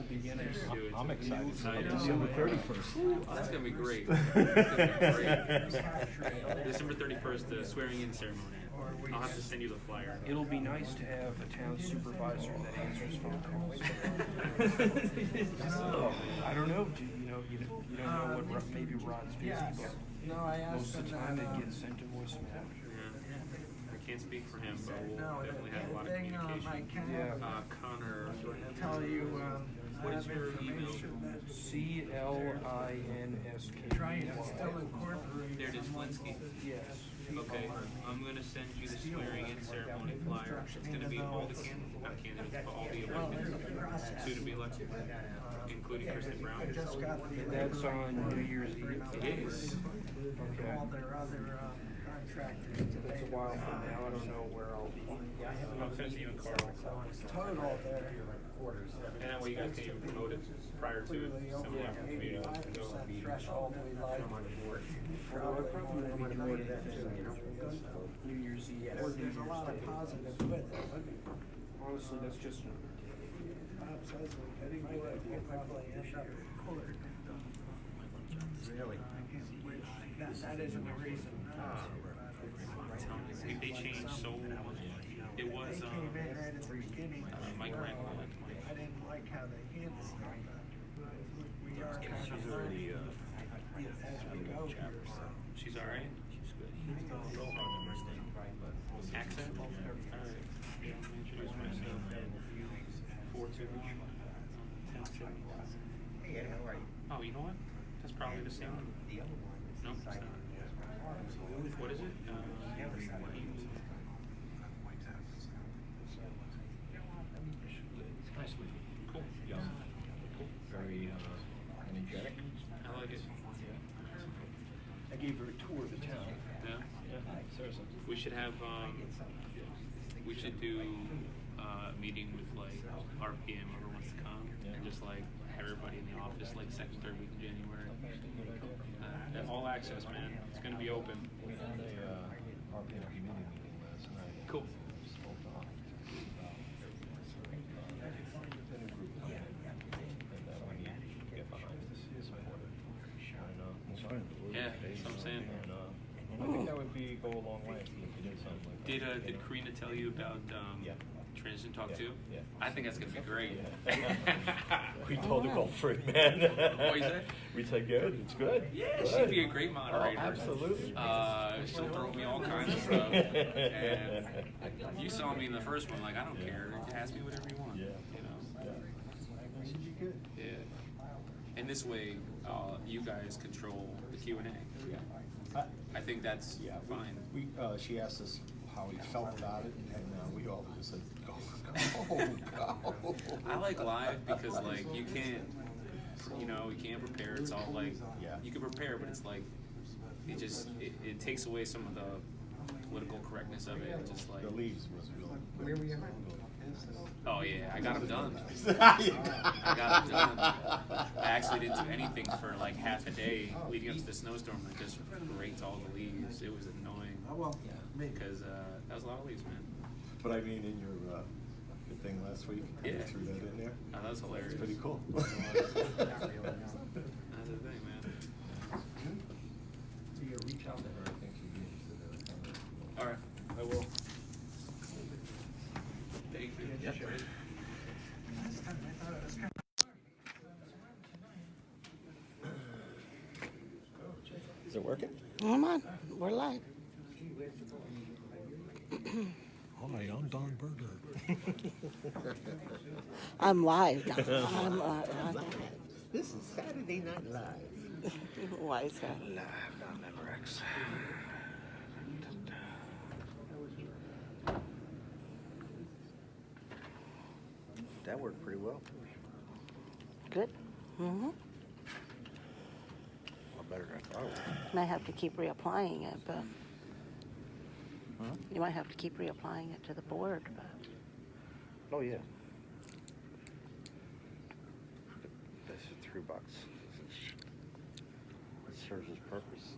beginning. I'm excited. December 31st. That's gonna be great. That's gonna be great. December 31st, the swearing-in ceremony. I'll have to send you the flyer. It'll be nice to have a town supervisor that answers phone calls. I don't know. You don't know what maybe Rod's busy, but most of the time it gets sent to voicemail. Yeah. I can't speak for him, but we'll definitely have a lot of communication. Yeah. Connor, Tell you what is your email? CLINSK. try and still incorporate. There it is, Flinsky. Yes. Okay, I'm gonna send you the swearing-in ceremony flyer. It's gonna be all the candidates, but all the elected, soon to be elected, including Kristen Brown. That's on New Year's Eve. It is. Okay. All their other contractors. That's a while from now. I don't know where I'll be. I'll send you a card. Total there. And that way you guys can even promote it prior to some of the other communities. 85% threshold we like. Although I probably won't be doing that New Year's Eve. There's a lot of positives with it. Honestly, that's just Bob says we might probably end up in court. Really? That isn't the reason. They changed so much. It was They came in right at the beginning. Mike Randall. I didn't like how they handled it. We are kind She's of already as we go here. She's alright? she's good. Real hard to understand. Accent? Alright. Yeah, let me introduce myself. 421. Hey Eddie, how are you? Oh, you know what? That's probably the same one. The other one. Nope, it's not. What is it? Nice with you. Cool. Young. Very energetic. I like it. I gave her a tour of the town. Yeah. Yeah, seriously. We should have, we should do a meeting with like RPM, whoever wants to come, and just like everybody in the office, like second, third week in January. All access, man. It's gonna be open. We had a RPM committee meeting last night. Cool. Yeah, that's what I'm saying. I think that would go a long way if you did something like that. Did Karina tell you about Transition Talk 2? Yeah. I think that's gonna be great. We told her go for it, man. What you say? We said good. It's good. Yeah, Good. she'd be a great moderator. Oh, absolutely. She'll throw me all kinds of stuff. And you saw me in the first one, like I don't care. Ask me whatever you want. Yeah. You know. Yeah. Yeah. And this way, you guys control the Q&A. I think that's fine. We she asked us how we felt about it, and we all just said, "Go, go." I like live because like you can't prepare. It's all like you can prepare, but it's like it takes away some of the political correctness of it. Just like The leaves was really. Where we at? oh yeah, I got them done. I got them done. I actually didn't do anything for like half a day leading up to the snowstorm. I just raked all the leaves. It was annoying because that was a lot of leaves, man. But I mean, in your thing last week, you threw that in there. Oh, that was hilarious. It's pretty cool. That's the thing, man. Do you reach out to her? I think she needs to. All right, I will. Thank you. Yep. Is it working? Come on, we're live. Hi, I'm Don Berger. I'm live. I'm This is Saturday Night Live. why is that? Live, non-member X. That worked pretty well. Good. Mm-hmm. Better than I thought it would. Might have to keep reapplying it, but you might have to keep reapplying it to the board. But Oh yeah. That's $3. It serves its purpose.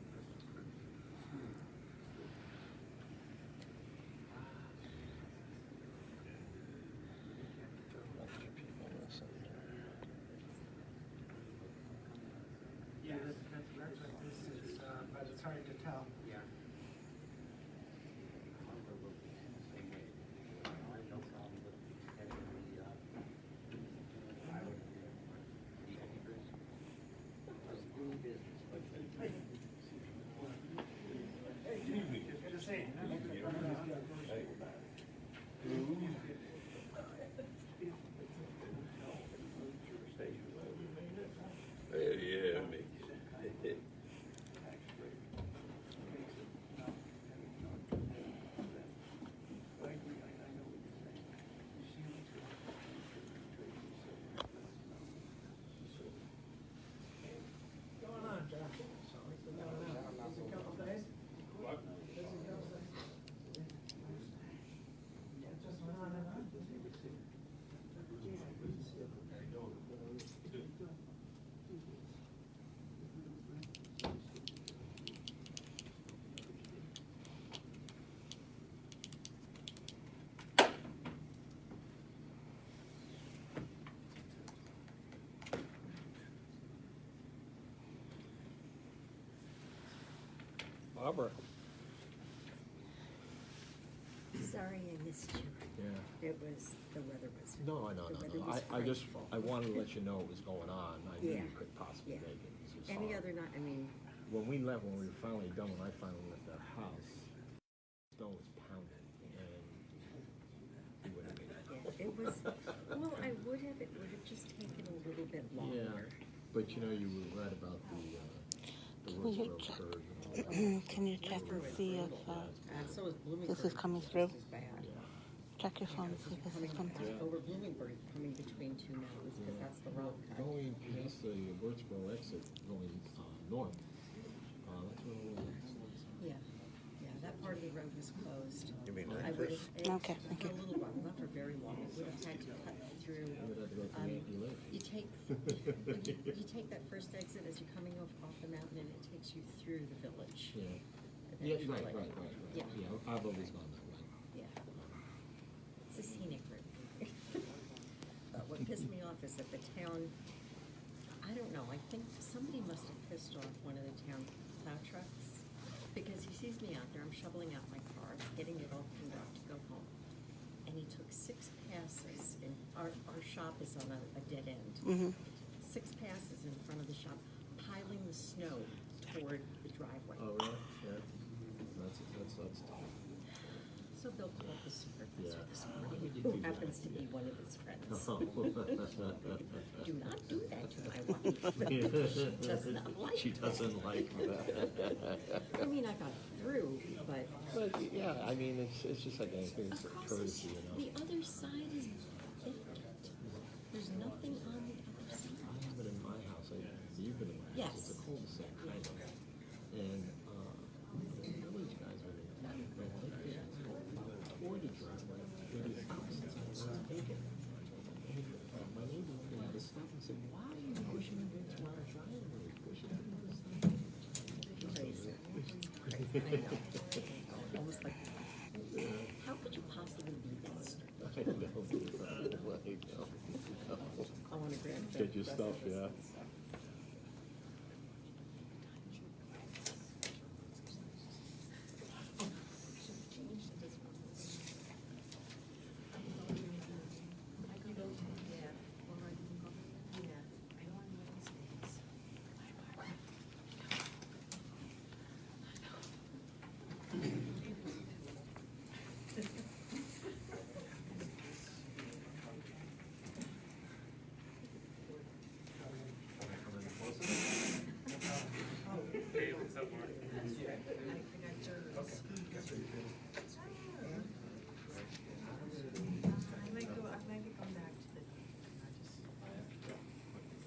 Yeah, me. Going on, John? Just a couple days? Just went on and on. Barbara. Sorry I missed you. Yeah. It was, the weather was. No, I know, the weather no. was I just, frightful. I wanted to let you know what was going on. I knew Yeah. you couldn't possibly Yeah. make it. It's just Any hard. other night, I mean, When we left, when we were finally done, when I finally left our house, snow was pounding, and we wouldn't have made it. yeah, it was, well, I would have, it would have just taken a little bit Yeah, longer. but you know, you were right about the Can worst you road check- curve and all that. Can you check and see if And so is Bloomingburg. this is coming just through? as bad. check your phone, see if this is coming through? Over Bloomingburg, coming between two mountains, because that's the road cut. Going past the Birchboro exit, going north, that's where it was. Yeah, yeah, that part of the road was closed. You mean I like would this? have, Okay, thank for a you. little while, not for very long, it would have had to cut through. You would have to go through Yankee Lake. You take, you take that first exit as you're coming off the mountain, and it takes you through the village. Yeah. Yeah, right, eventually. right. Yeah. Yeah, I've always gone that way. Yeah. It's a scenic route. But what pissed me off is that the town, I don't know, I think somebody must have pissed off one of the town plow trucks, because he sees me out there, I'm shoveling out my car, getting it all cleaned up to go home. And he took 6 passes, and our shop is on a dead end. Mm-hmm. 6 passes in front of the shop, piling the snow toward the driveway. Oh, really? Yeah. That's tough. So Bill called the supervisor Yeah. this Why would morning, you who do that? happens to be Yeah. one of his friends. Oh. Do not do that to my wife. She does not like She that. doesn't like that. I mean, I got through, but But, yeah, I mean, it's just like anything, it's across courtesy, you know? the other side is vacant. There's nothing on the other side. I have it in my house, you've been in my house, Yes. it's a cul-de-sac kind of. And, the village guys are, don't like it, toward the driveway, where the house is vacant. And, my neighbor had to stop and say, why are you pushing it into our driveway? Push it into the side. Crazy. I know. Almost like, how could you possibly be that stupid? I know. I want to grab that. Get your stuff, yeah.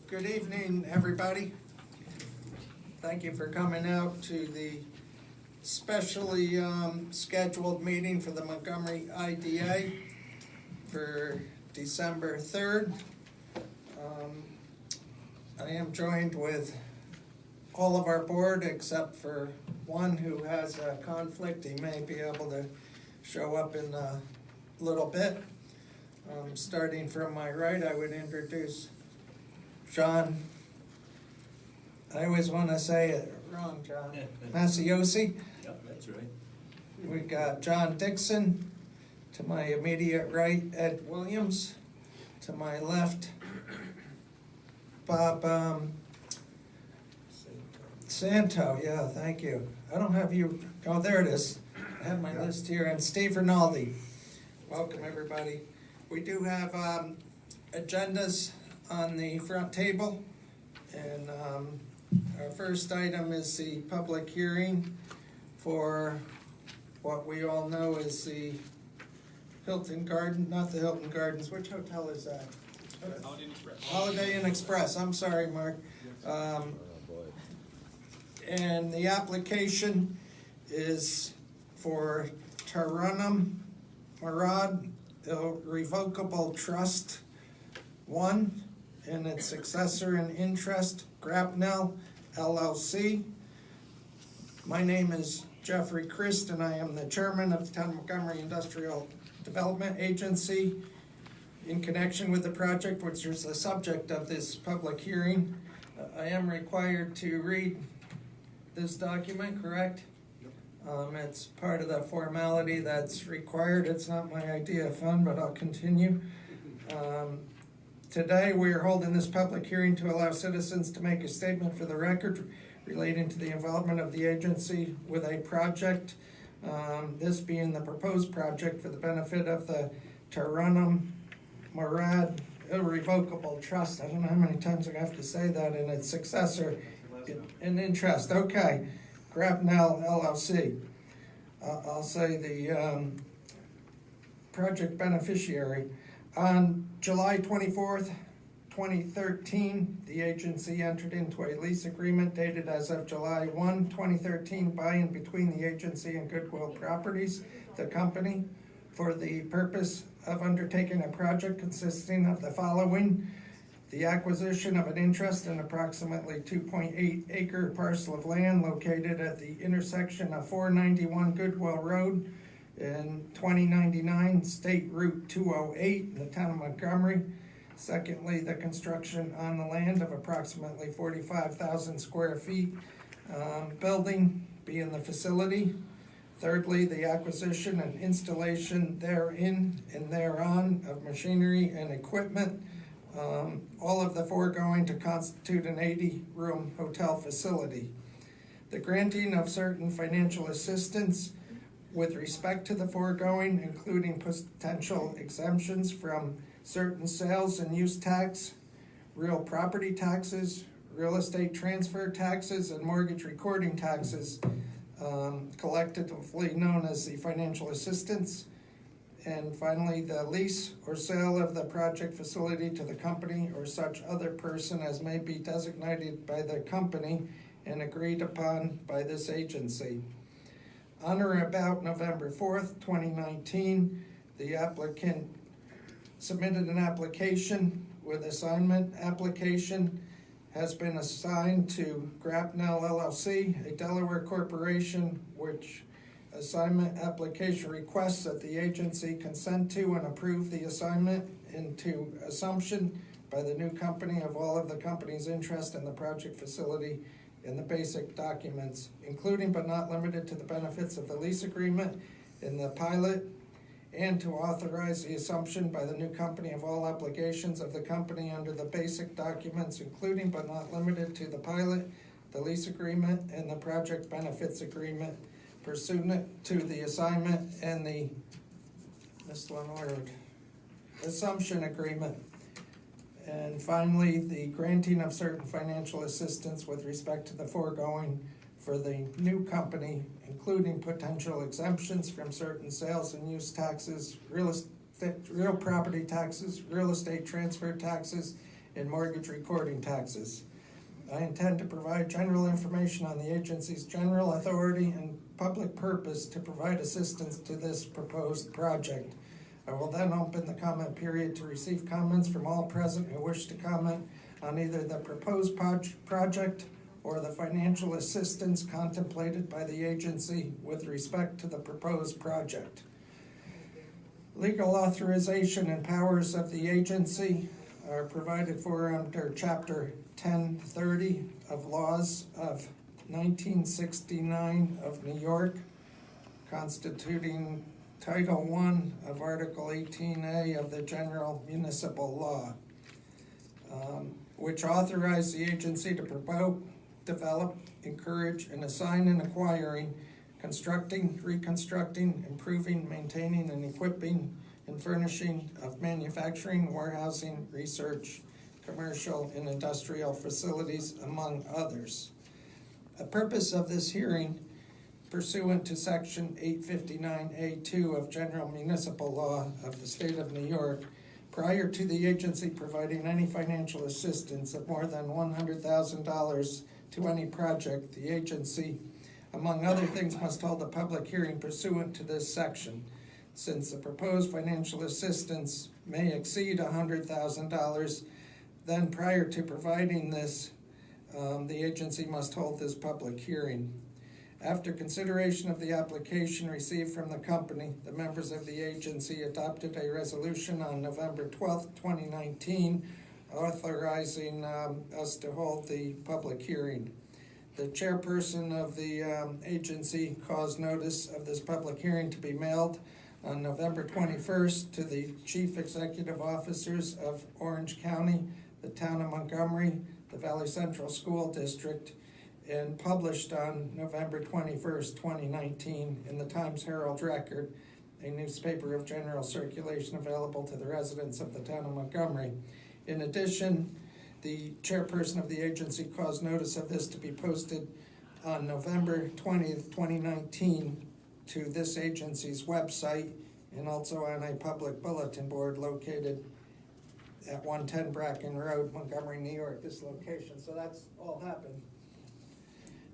Good evening, everybody. Thank you for coming out to the specially scheduled meeting for the Montgomery I.D.A. for December 3rd. I am joined with all of our board except for one who has a conflict. He may be able to show up in a little bit. Starting from my right, I would introduce John, I always want to say it wrong, John. Maciosi. Yep, that's right. We got John Dixon. To my immediate right, Ed Williams. To my left, Bob Santo. Yeah, thank you. I don't have you. Oh, there it is. I have my list here, and Steve Rinaldi. Welcome, everybody. We do have agendas on the front table, and our first item is the public hearing for what we all know is the Hilton Garden, not the Hilton Gardens, which hotel is that? Holiday Inn Express. Holiday Inn Express, I'm sorry, Mark. And the application is for Taranum Marad Irrevocable Trust 1 and its successor in interest, Grapnell LLC. My name is Jeffrey Christ, and I am the chairman of the Town of Montgomery Industrial Development Agency. In connection with the project, which is the subject of this public hearing, I am required to read this document, correct? It's part of the formality that's required. It's not my idea of fun, but I'll continue. Today, we are holding this public hearing to allow citizens to make a statement for the record relating to the involvement of the agency with a project, this being the proposed project for the benefit of the Taranum Marad Irrevocable Trust. I don't know how many times I have to say that, and its successor in interest. Okay, Grapnell LLC. I'll say the project beneficiary. On July 24th, 2013, the agency entered into a lease agreement dated as of July 1, 2013, by and between the agency and Goodwill Properties, the company, for the purpose of undertaking a project consisting of the following: the acquisition of an interest in approximately 2.8 acre parcel of land located at the intersection of 491 Goodwill Road and 2099 State Route 208 in the town of Montgomery. Secondly, the construction on the land of approximately 45,000 square feet building being the facility. Thirdly, the acquisition and installation therein and thereon of machinery and equipment, all of the foregoing to constitute an 80-room hotel facility. The granting of certain financial assistance with respect to the foregoing, including potential exemptions from certain sales and use tax, real property taxes, real estate transfer taxes, and mortgage recording taxes, collectively known as the financial assistance. And finally, the lease or sale of the project facility to the company or such other person as may be designated by the company and agreed upon by this agency. On or about November 4th, 2019, the applicant submitted an application with assignment application has been assigned to Grapnell LLC, a Delaware corporation, which assignment application requests that the agency consent to and approve the assignment into assumption by the new company of all of the company's interest in the project facility in the basic documents, including but not limited to the benefits of the lease agreement in the pilot, and to authorize the assumption by the new company of all obligations of the company under the basic documents, including but not limited to the pilot, the lease agreement, and the project benefits agreement pursuant to the assignment and the, missed one word, assumption agreement. And finally, the granting of certain financial assistance with respect to the foregoing for the new company, including potential exemptions from certain sales and use taxes, real property taxes, real estate transfer taxes, and mortgage recording taxes. I intend to provide general information on the agency's general authority and public purpose to provide assistance to this proposed project. I will then open the comment period to receive comments from all present who wish to comment on either the proposed project or the financial assistance contemplated by the agency with respect to the proposed project. Legal authorization and powers of the agency are provided for under Chapter 1030 of Laws of 1969 of New York, constituting Title I of Article 18A of the General Municipal Law, which authorize the agency to promote, develop, encourage, and assign and acquiring constructing, reconstructing, improving, maintaining, and equipping and furnishing of manufacturing, warehousing, research, commercial, and industrial facilities, among others. The purpose of this hearing, pursuant to Section 859A2 of General Municipal Law of the State of New York, prior to the agency providing any financial assistance of more than $100,000 to any project, the agency, among other things, must hold a public hearing pursuant to this section. Since the proposed financial assistance may exceed $100,000, then prior to providing this, the agency must hold this public hearing. After consideration of the application received from the company, the members of the agency adopted a resolution on November 12th, 2019, authorizing us to hold the public hearing. The chairperson of the agency caused notice of this public hearing to be mailed on November 21st to the chief executive officers of Orange County, the town of Montgomery, the Valley Central School District, and published on November 21st, 2019 in the Times Herald Record, a newspaper of general circulation available to the residents of the town of Montgomery. In addition, the chairperson of the agency caused notice of this to be posted on November 20th, 2019 to this agency's website and also on a public bulletin board located at 110 Bracken Road, Montgomery, New York, this location. So that's all happened.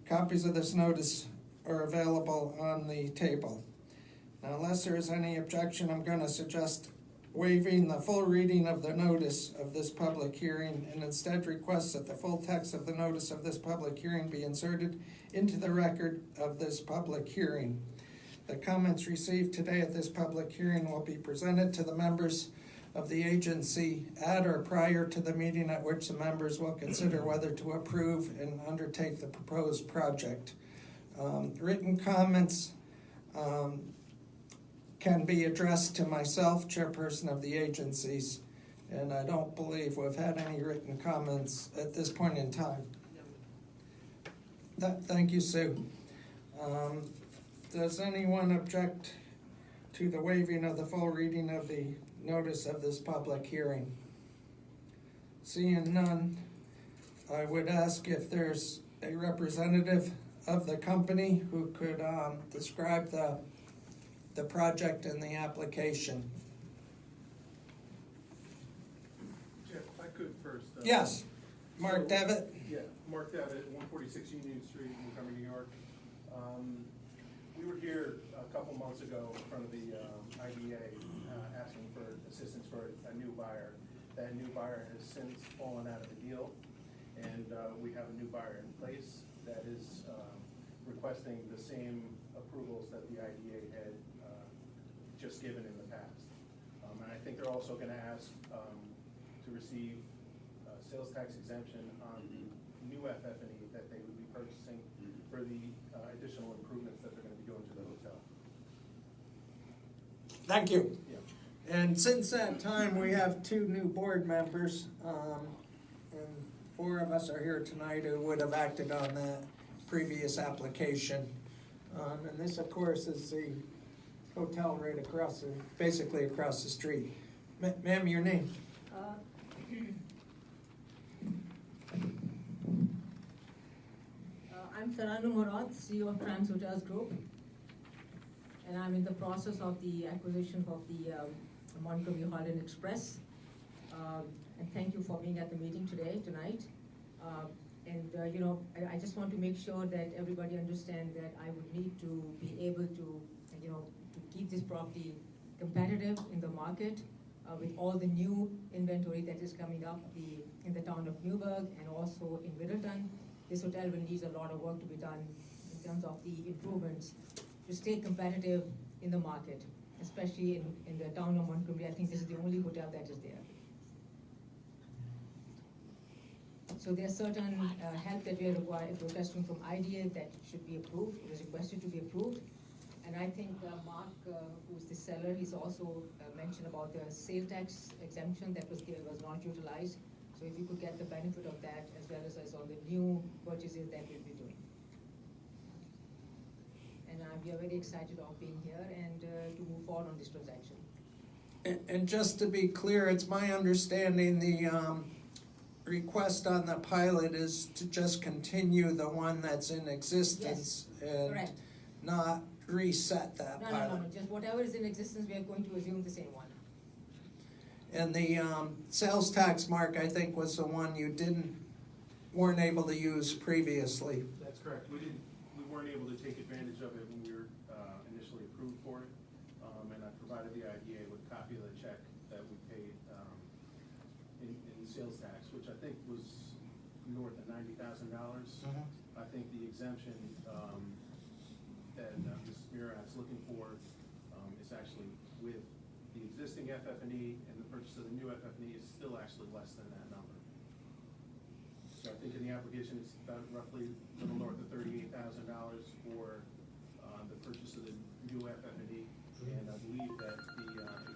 Copies of this notice are available on the table. Now, unless there is any objection, I'm going to suggest waiving the full reading of the notice of this public hearing and instead request that the full text of the notice of this public hearing be inserted into the record of this public hearing. The comments received today at this public hearing will be presented to the members of the agency at or prior to the meeting at which the members will consider whether to approve and undertake the proposed project. Written comments can be addressed to myself, chairperson of the agencies, and I don't believe we've had any written comments at this point in time. Thank you, Sue. Does anyone object to the waiving of the full reading of the notice of this public hearing? Seeing none, I would ask if there's a representative of the company who could describe the project and the application. Jeff, if I could first. Yes, Mark Devitt. Yeah, Mark Devitt, 146 Union Street, Montgomery, New York. We were here a couple months ago in front of the I.D.A. Asking for assistance for a new buyer. That new buyer has since fallen out of the deal, and we have a new buyer in place that is requesting the same approvals that the I.D.A. had just given in the past. And I think they're also going to ask to receive sales tax exemption on the new FF&E that they would be purchasing for the additional improvements that they're going to be doing to the hotel. Thank you. Yeah. And since that time, we have two new board members, and 4 of us are here tonight who would have acted on that previous application. And this, of course, is the hotel right across, basically across the street. Ma'am, your name? I'm Saranu Murad, CEO of Trams Hotels Group, and I'm in the process of the acquisition of the Montgomery Holland Express. And thank you for being at the meeting tonight. I just want to make sure that everybody understands that I would need to be able to, to keep this property competitive in the market with all the new inventory that is coming up in the town of Newburgh and also in Middleton. This hotel will need a lot of work to be done in terms of the improvements to stay competitive in the market, especially in the town of Montgomery. I think this is the only hotel that is there. So there's certain help that we are requesting from I.D.A. that should be approved, it was requested to be approved. And I think Mark, who's the seller, he's also mentioned about the sale tax exemption that was not utilized. So if we could get the benefit of that as well as all the new purchases that we'll be doing. And we are very excited of being here and to move forward on this transaction. And just to be clear, it's my understanding the request on the pilot is to just continue the one that's in existence and correct. not reset that No, pilot. just whatever is in existence, we are going to assume the same one. And the sales tax mark, I think, was the one you weren't able to use previously. That's correct. We weren't able to take advantage of it when we were initially approved for it. And I provided the I.D.A. with a copy of the check that we paid in sales tax, which I think was north of $90,000. I think the exemption that Mrs. Murat's looking for is actually with the existing FF&E, and the purchase of the new FF&E is still actually less than that number. So I think in the application, it's about roughly a little north of $38,000 for the purchase of the new FF&E, and I believe that the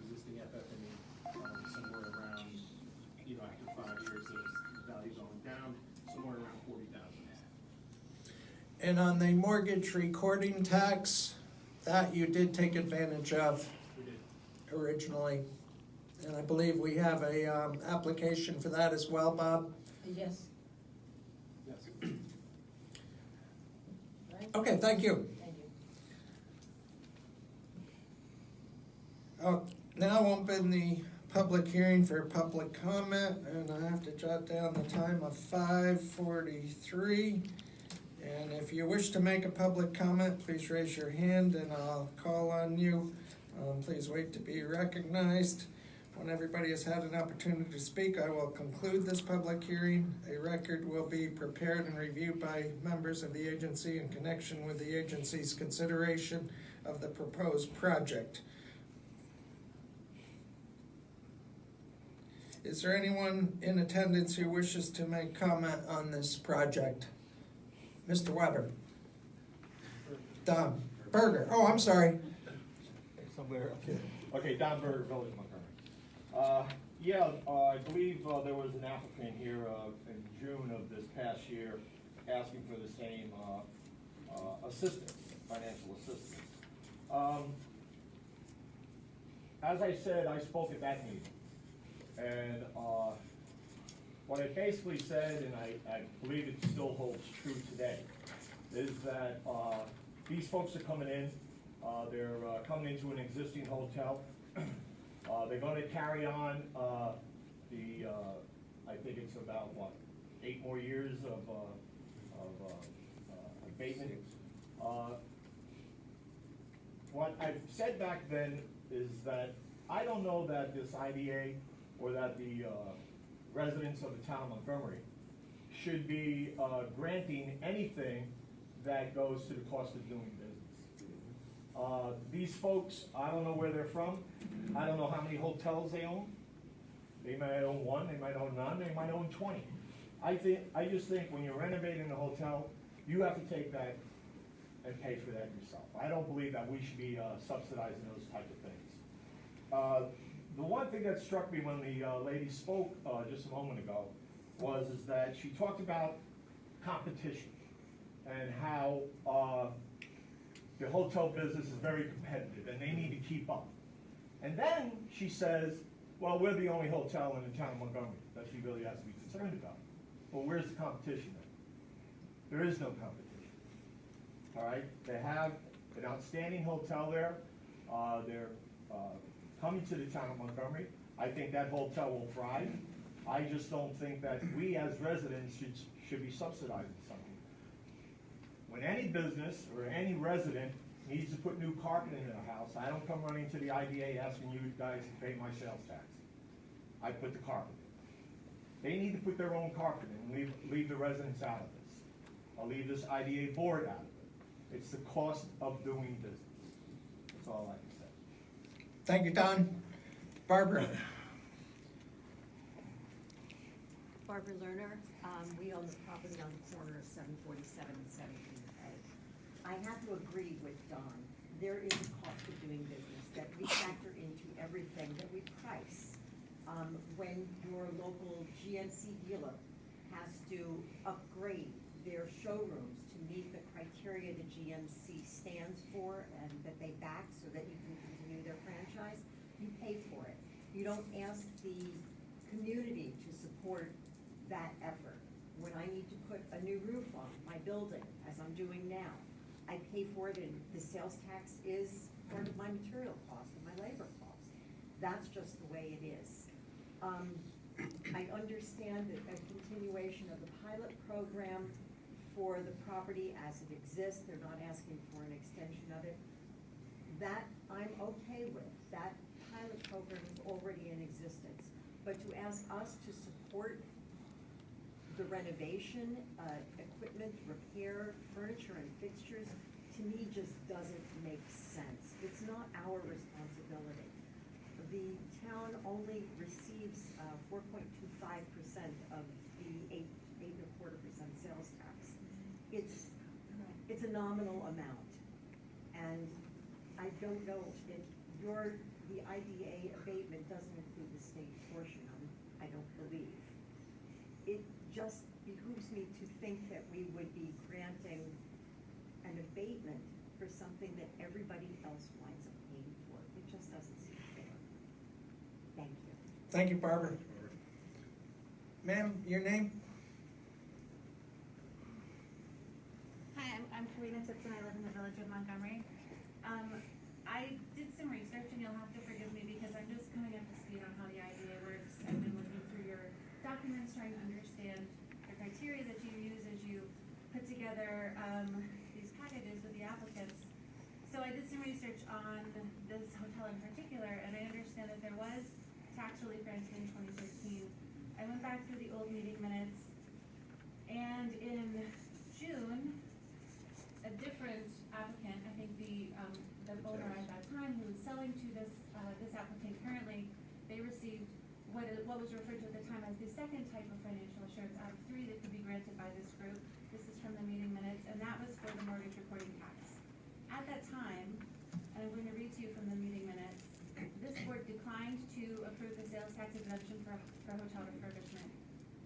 existing FF&E is somewhere around, after 5 years of value going down, somewhere around $40,000. And on the mortgage recording tax, that you did take advantage of We did. originally. And I believe we have a application for that as well, Bob? Yes. Yes. Right? Okay, thank you. Thank you. Oh, now open the public hearing for public comment, and I have to jot down the time of 5:43. And if you wish to make a public comment, please raise your hand and I'll call on you. Please wait to be recognized. When everybody has had an opportunity to speak, I will conclude this public hearing. A record will be prepared and reviewed by members of the agency in connection with the agency's consideration of the proposed project. Is there anyone in attendance who wishes to make comment on this project? Mr. Weber. Don Berger. Oh, I'm sorry. Somewhere, okay. Okay, Don Berger, Village of Montgomery. I believe there was an applicant here in June of this past year asking for the same assistance, financial assistance. As I said, I spoke at that meeting, and what I basically said, and I believe it still holds true today, is that these folks are coming in, they're coming into an existing hotel. They're going to carry on I think it's about, 8 more years of abatement. What I've said back then is that I don't know that this I.D.A. or that the residents of the town of Montgomery should be granting anything that goes to the cost of doing business. These folks, I don't know where they're from. I don't know how many hotels they own. They might own 1, they might own none, they might own 20. I just think when you're renovating a hotel, you have to take that and pay for that yourself. I don't believe that we should be subsidizing those type of things. The one thing that struck me when the lady spoke just a moment ago is that she talked about competition and how the hotel business is very competitive and they need to keep up. And then she says, well, we're the only hotel in the town of Montgomery that she really has to be concerned about. Well, where's the competition then? There is no competition. All right, they have an outstanding hotel there. They're coming to the town of Montgomery. I think that hotel will thrive. I just don't think that we as residents should be subsidizing something. When any business or any resident needs to put new carpet in their house, I don't come running to the I.D.A. asking you guys to pay my sales tax. I put the carpet in. They need to put their own carpet in and leave the residents out of this. I'll leave this I.D.A. board out of it. It's the cost of doing business. That's all I can say. Thank you, Don. Barbara. Barbara Lerner, we own the property on the corner of 747 and 17A. I have to agree with Don. There is a cost of doing business that we factor into everything that we price. When your local GNC dealer has to upgrade their showrooms to meet the criteria the GMC stands for and that they back so that you can continue their franchise, you pay for it. You don't ask the community to support that effort. When I need to put a new roof on my building, as I'm doing now, I pay for it, and the sales tax is part of my material cost and my labor cost. That's just the way it is. I understand that a continuation of the pilot program for the property as it exists, they're not asking for an extension of it. That I'm okay with. That pilot program is already in existence. But to ask us to support the renovation, equipment, repair, furniture and fixtures, to me just doesn't make sense. It's not our responsibility. The town only receives 4.25% of the 8.25% sales tax. It's a nominal amount. And I don't know if the I.D.A. abatement doesn't include the state portion of it, I don't believe. It just behooves me to think that we would be granting an abatement for something that everybody else winds up paying for. It just doesn't seem fair. Thank you. Thank you, Barbara. Ma'am, your name? Hi, I'm Karina Tipton. I live in the village of Montgomery. I did some research, and you'll have to forgive me because I'm just coming up to speed on how the I.D.A. works. I've been looking through your documents, trying to understand the criteria that you use as you put together these packages with the applicants. So I did some research on this hotel in particular, and I understand that there was tax relief granted in 2013. I went back through the old meeting minutes, and in June, a different applicant, I think the owner at that time who was selling to this applicant currently, they received what was referred to at the time as the second type of financial assurance out of 3 that could be granted by this group. This is from the meeting minutes, and that was for the mortgage reporting tax. At that time, and I'm going to read to you from the meeting minutes, this board declined to approve the sales tax exemption for hotel refurbishment.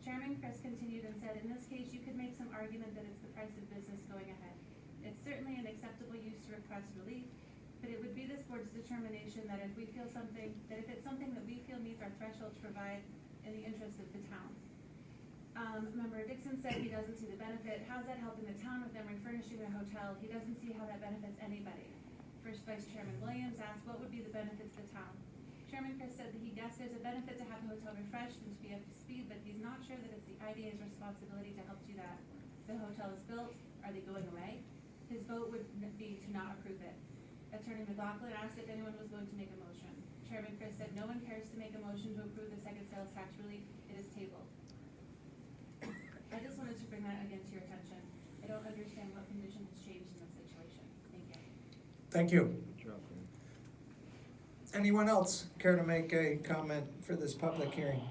Chairman Chris continued and said, in this case, you could make some argument that it's the price of business going ahead. It's certainly an acceptable use to request relief, but it would be this board's determination that if it's something that we feel meets our threshold to provide in the interest of the town. Member Dixon said he doesn't see the benefit. How's that helping the town with them refurnishing their hotel? He doesn't see how that benefits anybody. First Vice Chairman Williams asked what would be the benefits to the town. Chairman Chris said that he guessed there's a benefit to have the hotel refreshed and to be up to speed, but he's not sure that it's the I.D.A.'s responsibility to help do that. The hotel is built. Are they going away? His vote would be to not approve it. Attorney McLaughlin asked if anyone was going to make a motion. Chairman Chris said no one cares to make a motion to approve the second sales tax relief. It is tabled. I just wanted to bring that again to your attention. I don't understand what condition has changed in this situation. Thank you. Thank you. Anyone else care to make a comment for this public hearing?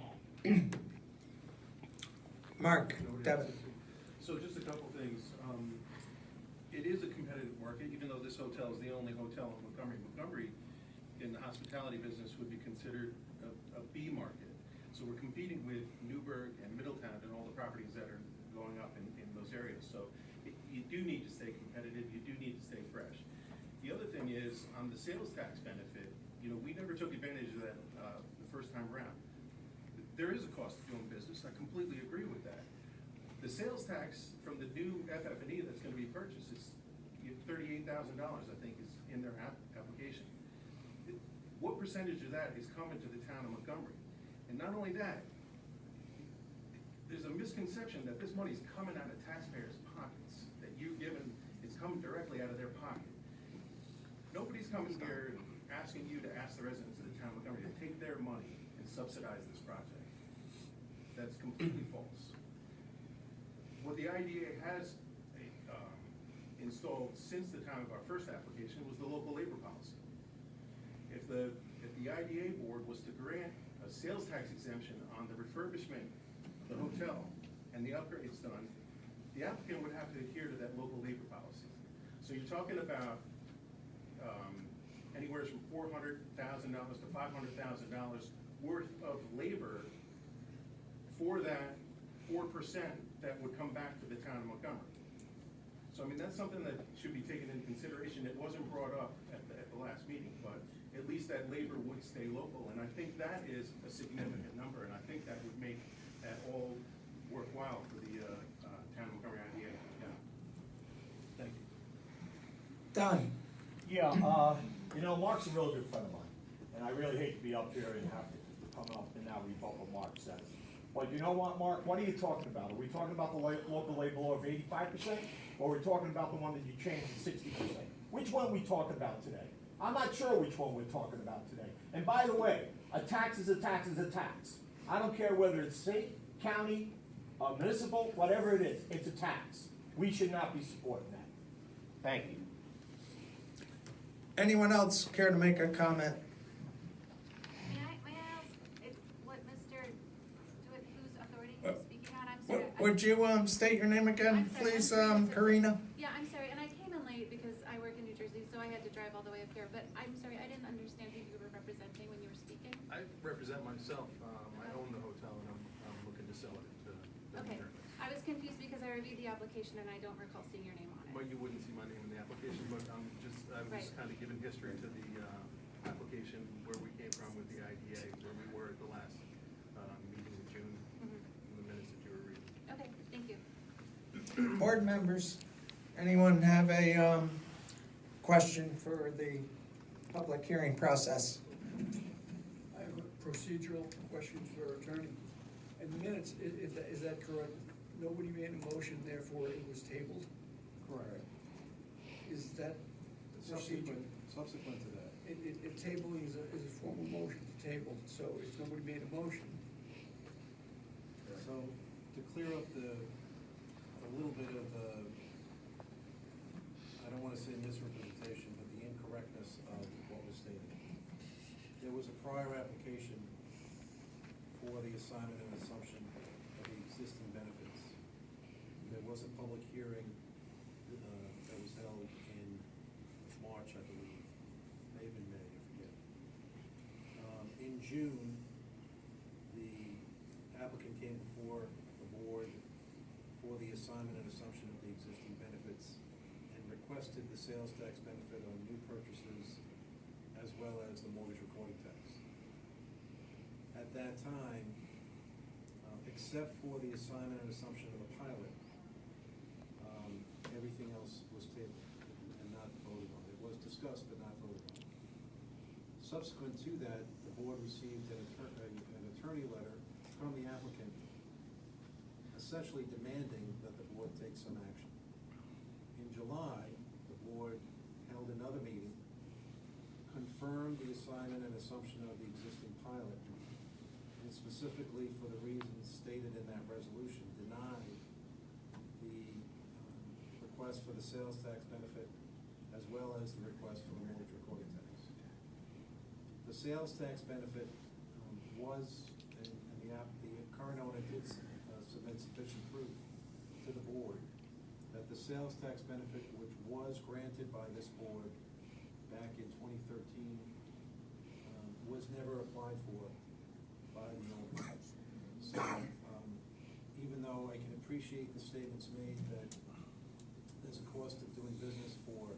Mark, Devin. So just a couple things. It is a competitive market, even though this hotel is the only hotel in Montgomery. Montgomery, in the hospitality business, would be considered a B market. So we're competing with Newburgh and Middletown and all the properties that are going up in those areas. So you do need to stay competitive. You do need to stay fresh. The other thing is, on the sales tax benefit, we never took advantage of that the first time around. There is a cost of doing business. I completely agree with that. The sales tax from the new FF&E that's going to be purchased is $38,000, I think, is in their application. What percentage of that is coming to the town of Montgomery? And not only that, there's a misconception that this money is coming out of taxpayers' pockets, that you've given, it's coming directly out of their pocket. Nobody's coming here asking you to ask the residents of the town of Montgomery to take their money and subsidize this project. That's completely false. What the I.D.A. has installed since the time of our first application was the local labor policy. If the I.D.A. board was to grant a sales tax exemption on the refurbishment of the hotel and the upgrades done, the applicant would have to adhere to that local labor policy. So you're talking about anywhere from $400,000 to $500,000 worth of labor for that 4% that would come back to the town of Montgomery. So, I mean, that's something that should be taken into consideration. It wasn't brought up at the last meeting, but at least that labor would stay local. And I think that is a significant number, and I think that would make that all worthwhile for the town of Montgomery I.D.A. Yeah. Thank you. Done. Yeah, you know, Mark's a real good friend of mine, and I really hate to be up here and have to come up and now rebut what Mark says. But you know what, Mark, what are you talking about? Are we talking about the local labor law of 85%? Or are we talking about the one that you changed to 60%? Which one are we talking about today? I'm not sure which one we're talking about today. And by the way, a tax is a tax is a tax. I don't care whether it's state, county, municipal, whatever it is, it's a tax. We should not be supporting that. Thank you. Anyone else care to make a comment? May I ask what Mr. Dewitt, whose authority he's speaking on? I'm sorry. Would you state your name again, I'm sorry, please, I'm sorry. Karina? Yeah, I'm sorry, and I came in late because I work in New Jersey, so I had to drive all the way up here. But I'm sorry, I didn't understand who you were representing when you were speaking. I represent myself. I own the hotel and I'm looking to sell it to Okay, journalists. I was confused because I reviewed the application and I don't recall seeing your name on it. Well, you wouldn't see my name in the application, but I was Right. just kind of giving history to the application, where we came from with the I.D.A., where we were at the last meeting in June, in the minutes that you were reading. Okay, thank you. Board members, anyone have a question for the public hearing process? I have a procedural question for our attorney. In the minutes, is that correct? Nobody made a motion, therefore it was tabled? Correct. Is that procedure? Subsequent to that. If tabling is a formal motion to table, so if nobody made a motion. So to clear up a little bit of I don't want to say misrepresentation, but the incorrectness of what was stated. There was a prior application for the assignment and assumption of the existing benefits. There was a public hearing that was held in March, I believe, maybe in May, I forget. In June, the applicant came before the board for the assignment and assumption of the existing benefits and requested the sales tax benefit on new purchases as well as the mortgage recording tax. At that time, except for the assignment and assumption of the pilot, everything else was tabled and not voted on. It was discussed but not voted on. Subsequent to that, the board received an attorney letter from the applicant essentially demanding that the board take some action. In July, the board held another meeting, confirmed the assignment and assumption of the existing pilot, and specifically for the reasons stated in that resolution, denied the request for the sales tax benefit as well as the request for the mortgage recording tax. The sales tax benefit was, and the current owner did submit sufficient proof to the board that the sales tax benefit, which was granted by this board back in 2013, was never applied for by the owner. So even though I can appreciate the statements made that there's a cost of doing business for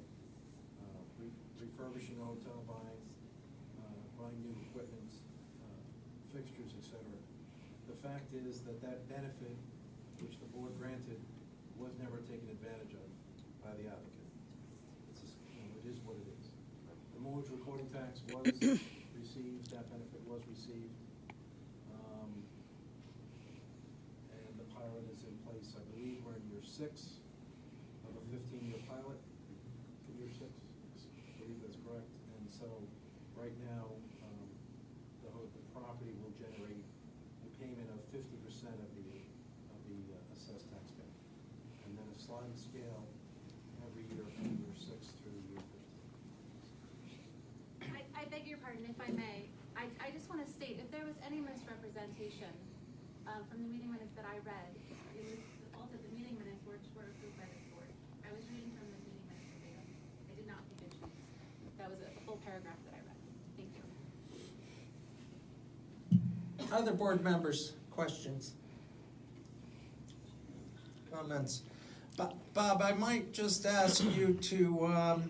refurbishing a hotel, buying new equipment, fixtures, etc. The fact is that benefit, which the board granted, was never taken advantage of by the applicant. It is what it is. The mortgage recording tax was received, that benefit was received. And the pilot is in place. I believe we're in year 6 of a 15-year pilot. Year 6, I believe that's correct. And so right now, the property will generate a payment of 50% of the assessed tax benefit. And then a sliding scale every year from year 6 through year 15. I beg your pardon, if I may. I just want to state, if there was any misrepresentation from the meeting minutes that I read, it was also the meeting minutes were approved by this board. I was reading from the meeting minutes verbatim. I did not think it should. That was a full paragraph that I read. Thank you. Other board members, questions? comments. Bob, I might just ask you to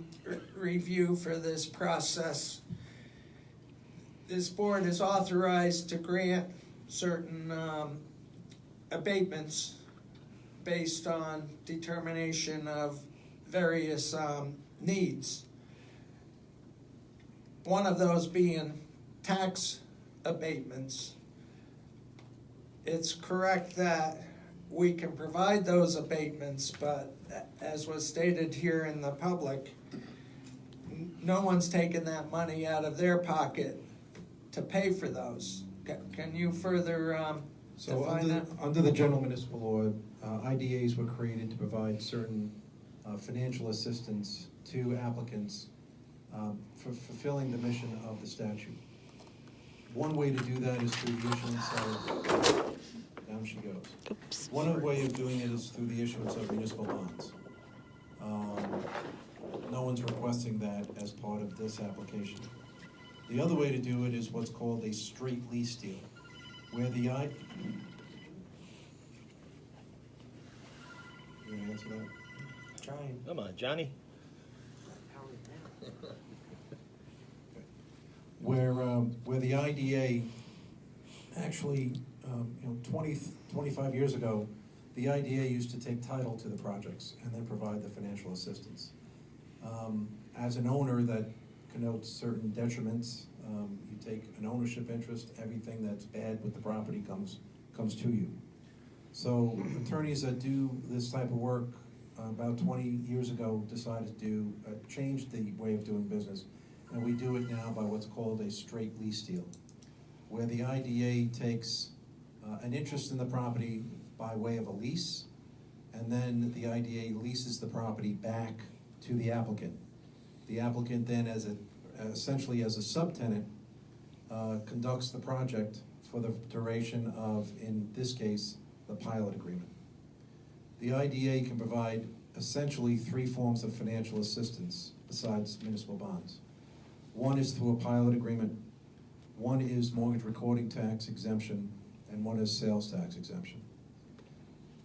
review for this process. This board is authorized to grant certain abatements based on determination of various needs. One of those being tax abatements. It's correct that we can provide those abatements, but as was stated here in the public, no one's taken that money out of their pocket to pay for those. Can you further So define that? under the general municipal law, IDAs were created to provide certain financial assistance to applicants for fulfilling the mission of the statute. One way to do that is through the issuance of, down she goes. Oops. One way of doing it is through the issuance of municipal bonds. No one's requesting that as part of this application. The other way to do it is what's called a straight lease deal, where the You gonna answer that? Trying. Come on, Johnny. Where the IDA actually, 25 years ago, the IDA used to take title to the projects and then provide the financial assistance. As an owner, that connotes certain detriments. You take an ownership interest, everything that's bad with the property comes to you. So attorneys that do this type of work about 20 years ago decided to change the way of doing business, and we do it now by what's called a straight lease deal, where the IDA takes an interest in the property by way of a lease, and then the IDA leases the property back to the applicant. The applicant then, essentially as a subtenant, conducts the project for the duration of, in this case, the pilot agreement. The IDA can provide essentially 3 forms of financial assistance besides municipal bonds. One is through a pilot agreement, one is mortgage recording tax exemption, and one is sales tax exemption.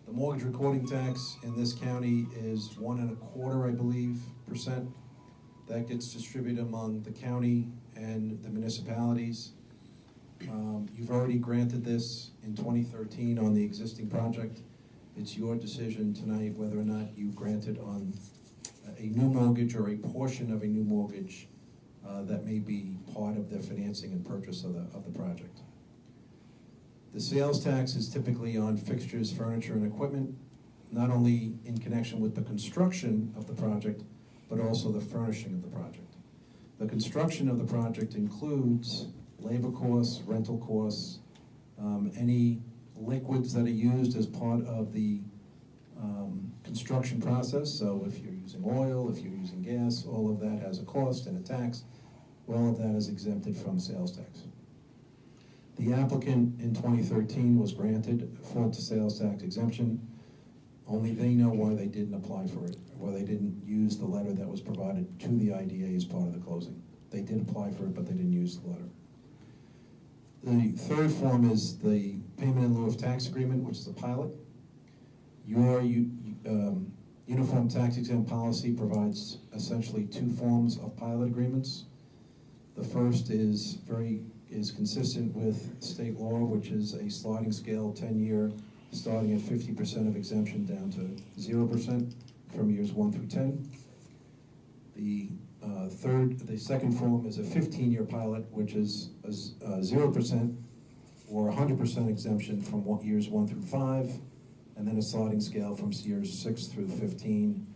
The mortgage recording tax in this county is 1.25%, I believe. That gets distributed among the county and the municipalities. You've already granted this in 2013 on the existing project. It's your decision tonight whether or not you grant it on a new mortgage or a portion of a new mortgage that may be part of the financing and purchase of the project. The sales tax is typically on fixtures, furniture, and equipment, not only in connection with the construction of the project, but also the furnishing of the project. The construction of the project includes labor costs, rental costs, any liquids that are used as part of the construction process. So if you're using oil, if you're using gas, all of that has a cost and a tax. All of that is exempted from sales tax. The applicant in 2013 was granted full sales tax exemption. Only they know why they didn't apply for it, why they didn't use the letter that was provided to the IDA as part of the closing. They did apply for it, but they didn't use the letter. The third form is the payment in lieu of tax agreement, which is a pilot. Your uniform tax exempt policy provides essentially 2 forms of pilot agreements. The first is consistent with state law, which is a sliding scale 10-year, starting at 50% of exemption down to 0% from years 1 through 10. The second form is a 15-year pilot, which is 0% or 100% exemption from years 1 through 5, and then a sliding scale from years 6 through 15,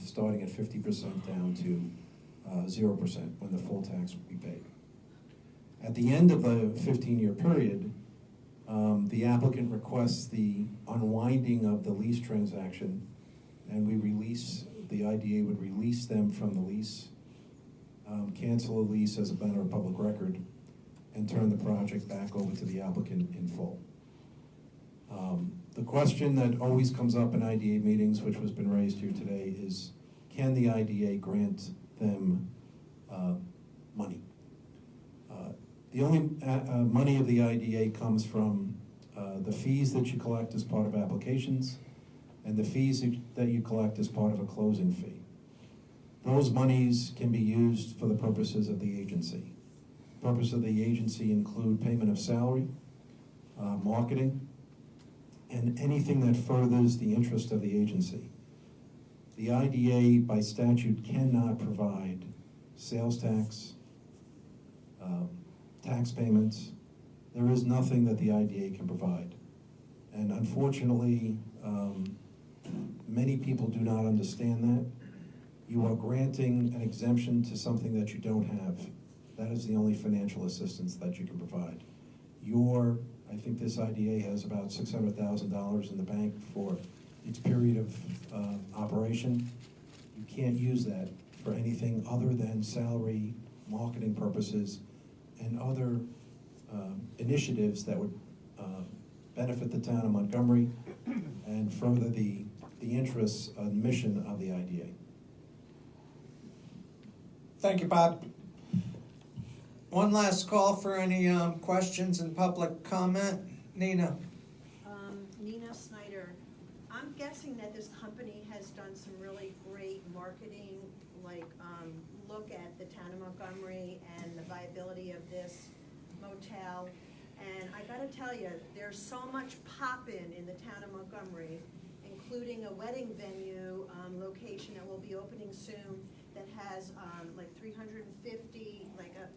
starting at 50% down to 0% when the full tax will be paid. At the end of the 15-year period, the applicant requests the unwinding of the lease transaction, and the IDA would release them from the lease, cancel the lease as a matter of public record, and turn the project back over to the applicant in full. The question that always comes up in IDA meetings, which has been raised here today, is can the IDA grant them money? The only money of the IDA comes from the fees that you collect as part of applications and the fees that you collect as part of a closing fee. Those monies can be used for the purposes of the agency. Purpose of the agency include payment of salary, marketing, and anything that furthers the interest of the agency. The I.D.A. by statute cannot provide sales tax, tax payments. There is nothing that the I.D.A. can provide. And unfortunately, many people do not understand that. You are granting an exemption to something that you don't have. That is the only financial assistance that you can provide. I think this I.D.A. has about $600,000 in the bank for its period of operation. You can't use that for anything other than salary, marketing purposes, and other initiatives that would benefit the town of Montgomery and further the interests and mission of the I.D.A. Thank you, Bob. One last call for any questions and public comment. Nina? Nina Snyder. I'm guessing that this company has done some really great marketing, like look at the town of Montgomery and the viability of this motel. And I gotta tell you, there's so much poppin' in the town of Montgomery, including a wedding venue location that will be opening soon that has like 350, like a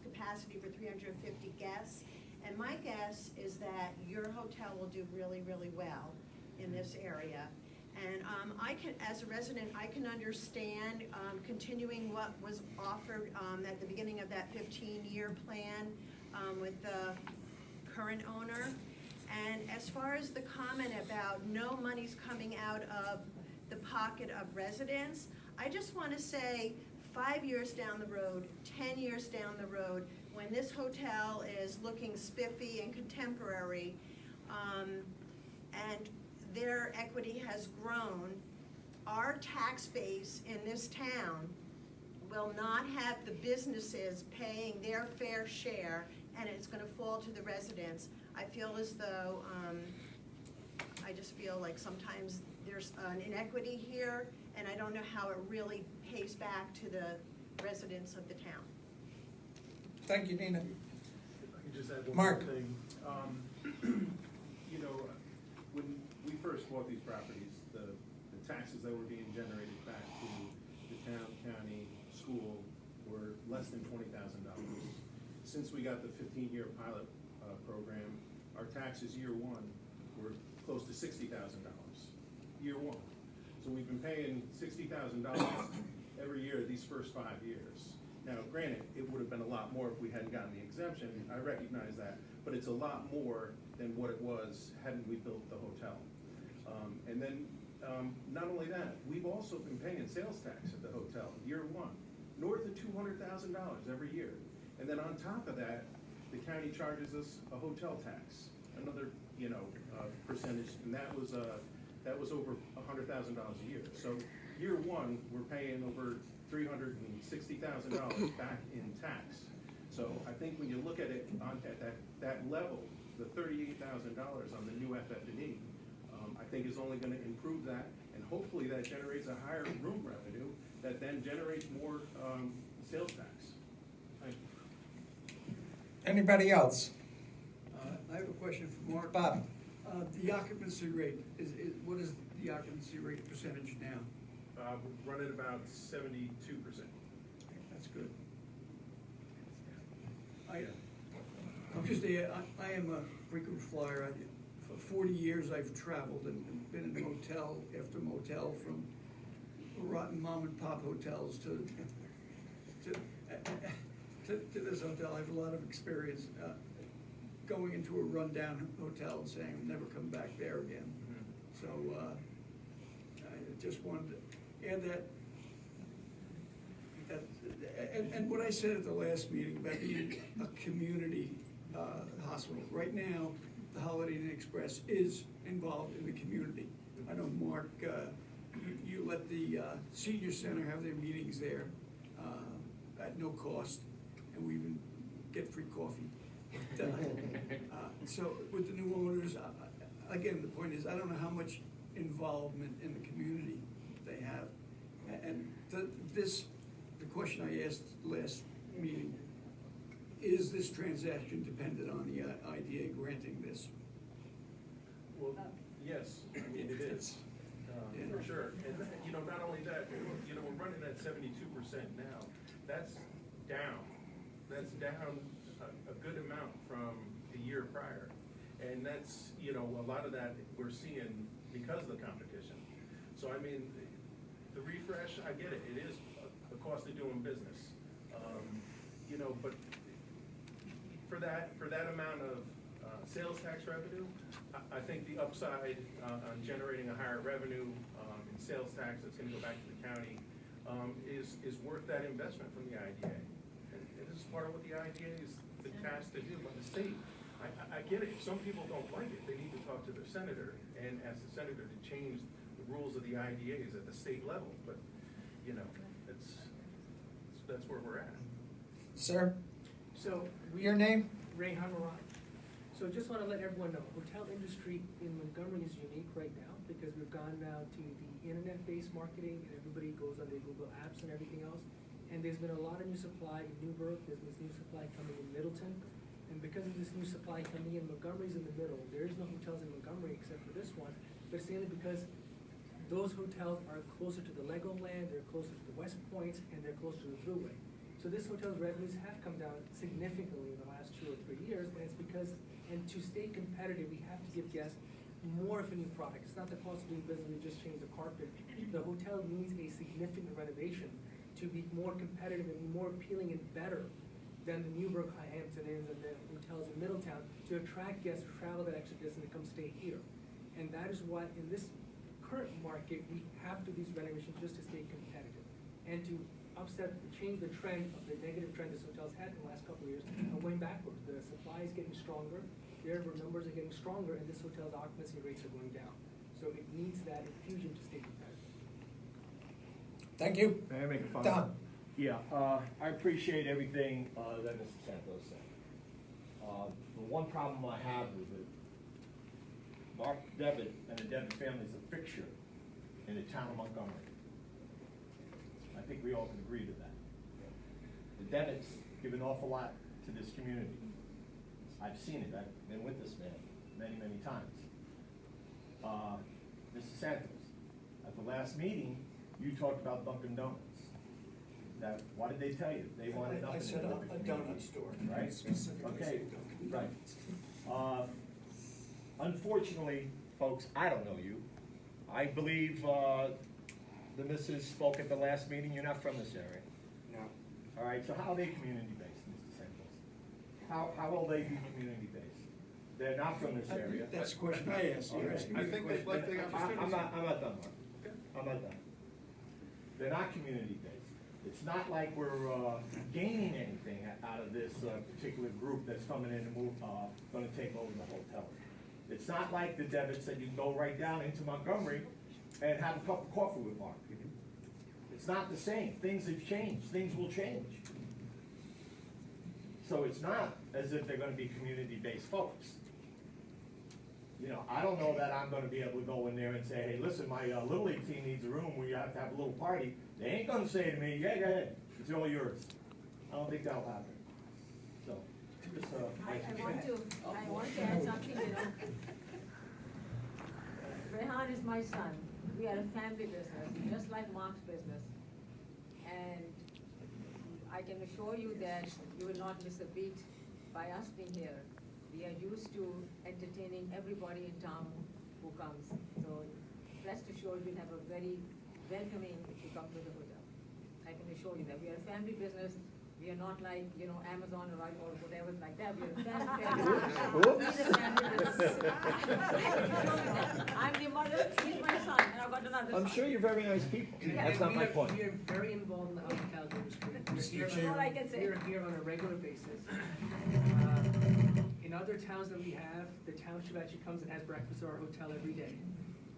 capacity for 350 guests. And my guess is that your hotel will do really, really well in this area. And I can, as a resident, I can understand continuing what was offered at the beginning of that 15-year plan with the current owner. And as far as the comment about no money's coming out of the pocket of residents, I just want to say 5 years down the road, 10 years down the road, when this hotel is looking spiffy and contemporary, and their equity has grown, our tax base in this town will not have the businesses paying their fair share, and it's going to fall to the residents. I feel as though, I just feel like sometimes there's an inequity here, and I don't know how it really pays back to the residents of the town. Thank you, Nina. If I could just add one Mark. more thing. You know, when we first bought these properties, the taxes that were being generated back to the town, county, school were less than $20,000. Since we got the 15-year pilot program, our taxes year one were close to $60,000, year one. So we've been paying $60,000 every year these first 5 years. Now, granted, it would have been a lot more if we hadn't gotten the exemption, I recognize that, but it's a lot more than what it was hadn't we built the hotel. And then, not only that, we've also been paying sales tax at the hotel, year one, north of $200,000 every year. And then on top of that, the county charges us a hotel tax, another, percentage, and that was over $100,000 a year. So year one, we're paying over $360,000 back in tax. So I think when you look at it at that level, the $38,000 on the new FF&E, I think is only going to improve that, and hopefully that generates a higher room revenue that then generates more sales tax. Thank you. Anybody else? I have a question for Mark. Bob? The occupancy rate, what is the occupancy rate percentage now? We're running about 72%. That's good. I'm just I am a frequent flyer. For 40 years I've traveled and been in motel after motel, from rotten mom and pop hotels to this hotel. I have a lot of experience going into a rundown hotel and saying I'll never come back there again. So I just wanted to add that. And what I said at the last meeting about being a community hospital. Right now, the Holiday Inn Express is involved in the community. I know, Mark, you let the senior center have their meetings there at no cost, and we even get free coffee. So with the new owners, again, the point is, I don't know how much involvement in the community they have. And the question I asked last meeting, is this transaction dependent on the I.D.A. granting this? Well, yes, I mean, it is, for sure. And, not only that, we're running at 72% now. That's down. That's down a good amount from the year prior. And that's, a lot of that we're seeing because of the competition. So, I mean, the refresh, I get it. It is a cost of doing business. But for that amount of sales tax revenue, I think the upside on generating a higher revenue in sales tax that's going to go back to the county is worth that investment from the I.D.A. And this is part of what the I.D.A. is tasked to do by the state. I get it. If some people don't like it, they need to talk to their senator and ask the senator to change the rules of the I.D.A.s at the state level. But that's where we're at. Sir, So your name? Ray Hamaran. So just want to let everyone know, hotel industry in Montgomery is unique right now because we've gone now to the internet-based marketing and everybody goes on their Google Apps and everything else. And there's been a lot of new supply in Newburgh, there's this new supply coming in Middleton. And because of this new supply coming in, Montgomery's in the middle. There is no hotels in Montgomery except for this one, but it's mainly because those hotels are closer to the Legoland, they're closer to the West Point, and they're closer to the Thruway. So this hotel's revenues have come down significantly in the last 2 or 3 years, and it's because, and to stay competitive, we have to give guests more of a new product. It's not the cost of doing business, we just change the carpet. The hotel needs a significant renovation to be more competitive and more appealing and better than the Newburgh Hampton Inns and the hotels in Middletown to attract guests to travel that extra distance to come stay here. And that is why in this current market, we have to do these renovations just to stay competitive and to change the trend of the negative trend this hotel's had in the last couple of years and going backwards. The supply is getting stronger, their numbers are getting stronger, and this hotel's occupancy rates are going down. So it needs that infusion to stay competitive. Thank you. May I make a Don. comment? Yeah, I appreciate everything that Mr. Santos said. The one problem I have with it, Mark Devitt and the Devitt family is a fixture in the town of Montgomery. I think we all can agree to that. The Devitts give an awful lot to this community. I've seen it. I've been with this man many, many times. Mr. Santos, at the last meeting, you talked about Dunkin' Donuts. Now, what did they tell you? They wanted nothing I to said do a with the community, donut store. right? Specifically Okay, said Dunkin' right. Donuts. Unfortunately, folks, I don't know you. I believe the missus spoke at the last meeting. You're not from this area. No. All right, so how are they community-based, Mr. Santos? How will they be community-based? They're not from this area. That's the question I asked. You're asking me I the think they'd question. like the opportunity. I'm not done, Mark. I'm not done. They're not community-based. It's not like we're gaining anything out of this particular group that's coming in and going to take over the hotel. It's not like the Devitts that you can go right down into Montgomery and have a cup of coffee with Mark. It's not the same. Things have changed. Things will change. So it's not as if they're going to be community-based folks. I don't know that I'm going to be able to go in there and say, hey, listen, my Little League team needs a room where you have to have a little party. They ain't going to say to me, yeah, go ahead. It's all yours. I don't think that'll happen. So, just I want to add something, Rehan is my son. We are a family business, just like Mark's business. And I can assure you that you will not miss a beat by us being here. We are used to entertaining everybody in town who comes. So rest assured, we'll have a very welcoming if you come to the hotel. I can assure you that. We are a family business. We are not like, Amazon or whatever like that. We are a family business. He's a family business. I'm the mother, he's my son, and I've got another son. I'm sure you're very nice people. Yeah, That's not my point. We are very involved in the hospitality industry. That's all I can say. We're here on a regular basis. In other towns that we have, the township actually comes and has breakfast at our hotel every day.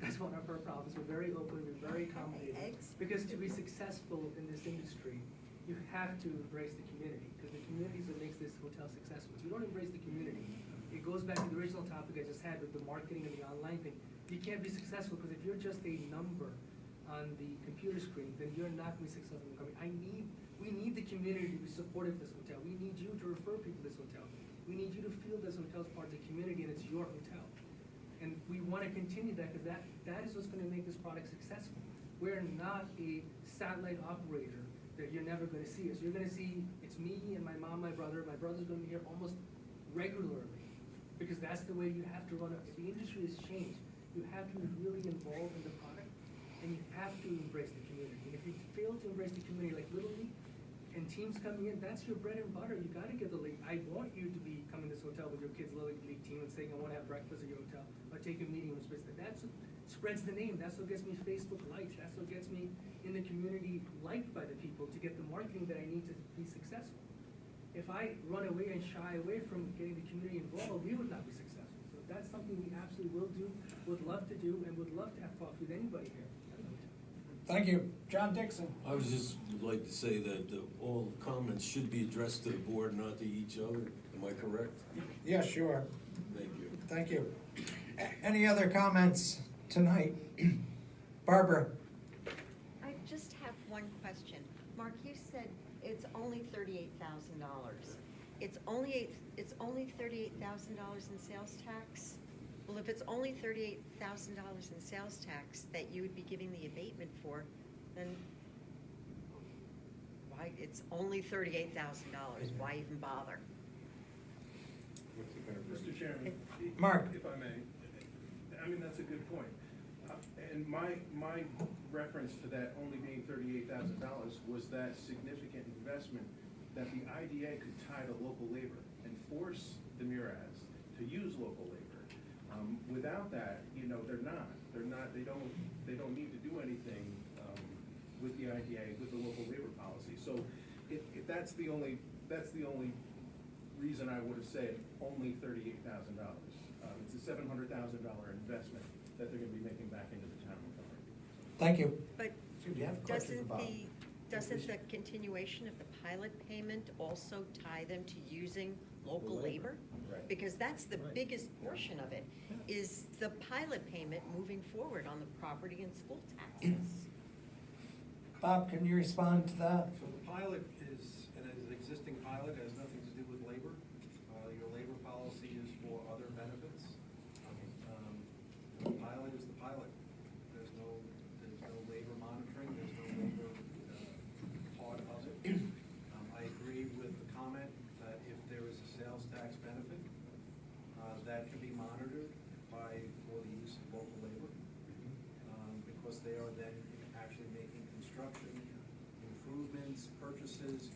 That's one of our problems. We're very open, we're very accommodating. Because to be successful in this industry, you have to embrace the community, because the community is what makes this hotel successful. If you don't embrace the community, it goes back to the original topic I just had with the marketing and the online thing. You can't be successful, because if you're just a number on the computer screen, then you're not going to be successful in Montgomery. We need the community to be supportive of this hotel. We need you to refer people to this hotel. We need you to feel this hotel is part of the community and it's your hotel. And we want to continue that, because that is what's going to make this product successful. We're not a satellite operator that you're never going to see us. You're going to see, it's me and my mom, my brother. My brother's going to be here almost regularly, because that's the way you have to run it. The industry has changed. You have to be really involved in the product, and you have to embrace the community. And if you fail to embrace the community, like Little League and teams coming in, that's your bread and butter. You got to give the league. I want you to be coming to this hotel with your kids' Little League team and saying, I want to have breakfast at your hotel, or take a meeting with space. That's what spreads the name. That's what gets me Facebook likes. That's what gets me in the community liked by the people to get the marketing that I need to be successful. If I run away and shy away from getting the community involved, we would not be successful. So that's something we absolutely will do, would love to do, and would love to have coffee with anybody here. Thank you. John Dixon. I was just would like to say that all comments should be addressed to the board, not to each other. Am I correct? Yeah, sure. Thank you. Thank you. Any other comments tonight? Barbara? I just have one question. Mark, you said it's only $38,000. It's only $38,000 in sales tax? Well, if it's only $38,000 in sales tax that you would be giving the abatement for, then why, it's only $38,000, why even bother? Mr. Chairman, Mark. if I may, I mean, that's a good point. And my reference to that only being $38,000 was that significant investment that the I.D.A. could tie to local labor and force the Murads to use local labor. Without that, you know, they don't need to do anything with the I.D.A., with the local labor policy. So if that's the only reason I would have said only $38,000. It's a $700,000 investment that they're going to be making back into the town of Montgomery. Thank you. But doesn't the continuation of the pilot payment also tie them to using local labor? Right. Because that's the biggest portion of it, is the pilot payment moving forward on the property and school taxes. Bob, can you respond to that? So the pilot is an existing pilot, has nothing to do with labor. Your labor policy is for other benefits. The pilot is the pilot. There's no labor monitoring, there's no labor part of it. I agree with the comment that if there is a sales tax benefit, that can be monitored for the use of local labor, because they are then actually making construction improvements, purchases,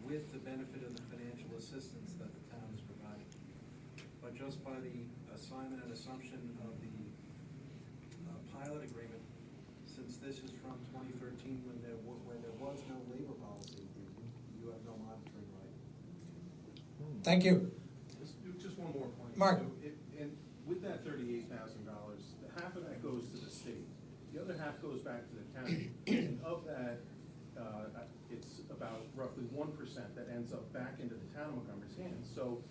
with the benefit of the financial assistance that the town is providing. But just by the assignment and assumption of the pilot agreement, since this is from 2013 when there was no labor policy, you have no monitoring right. Thank you. Just one more point. Mark. So and with that $38,000, half of that goes to the state. The other half goes back to the county. And of that, it's about roughly 1% that ends up back into the town of Montgomery's hands. So,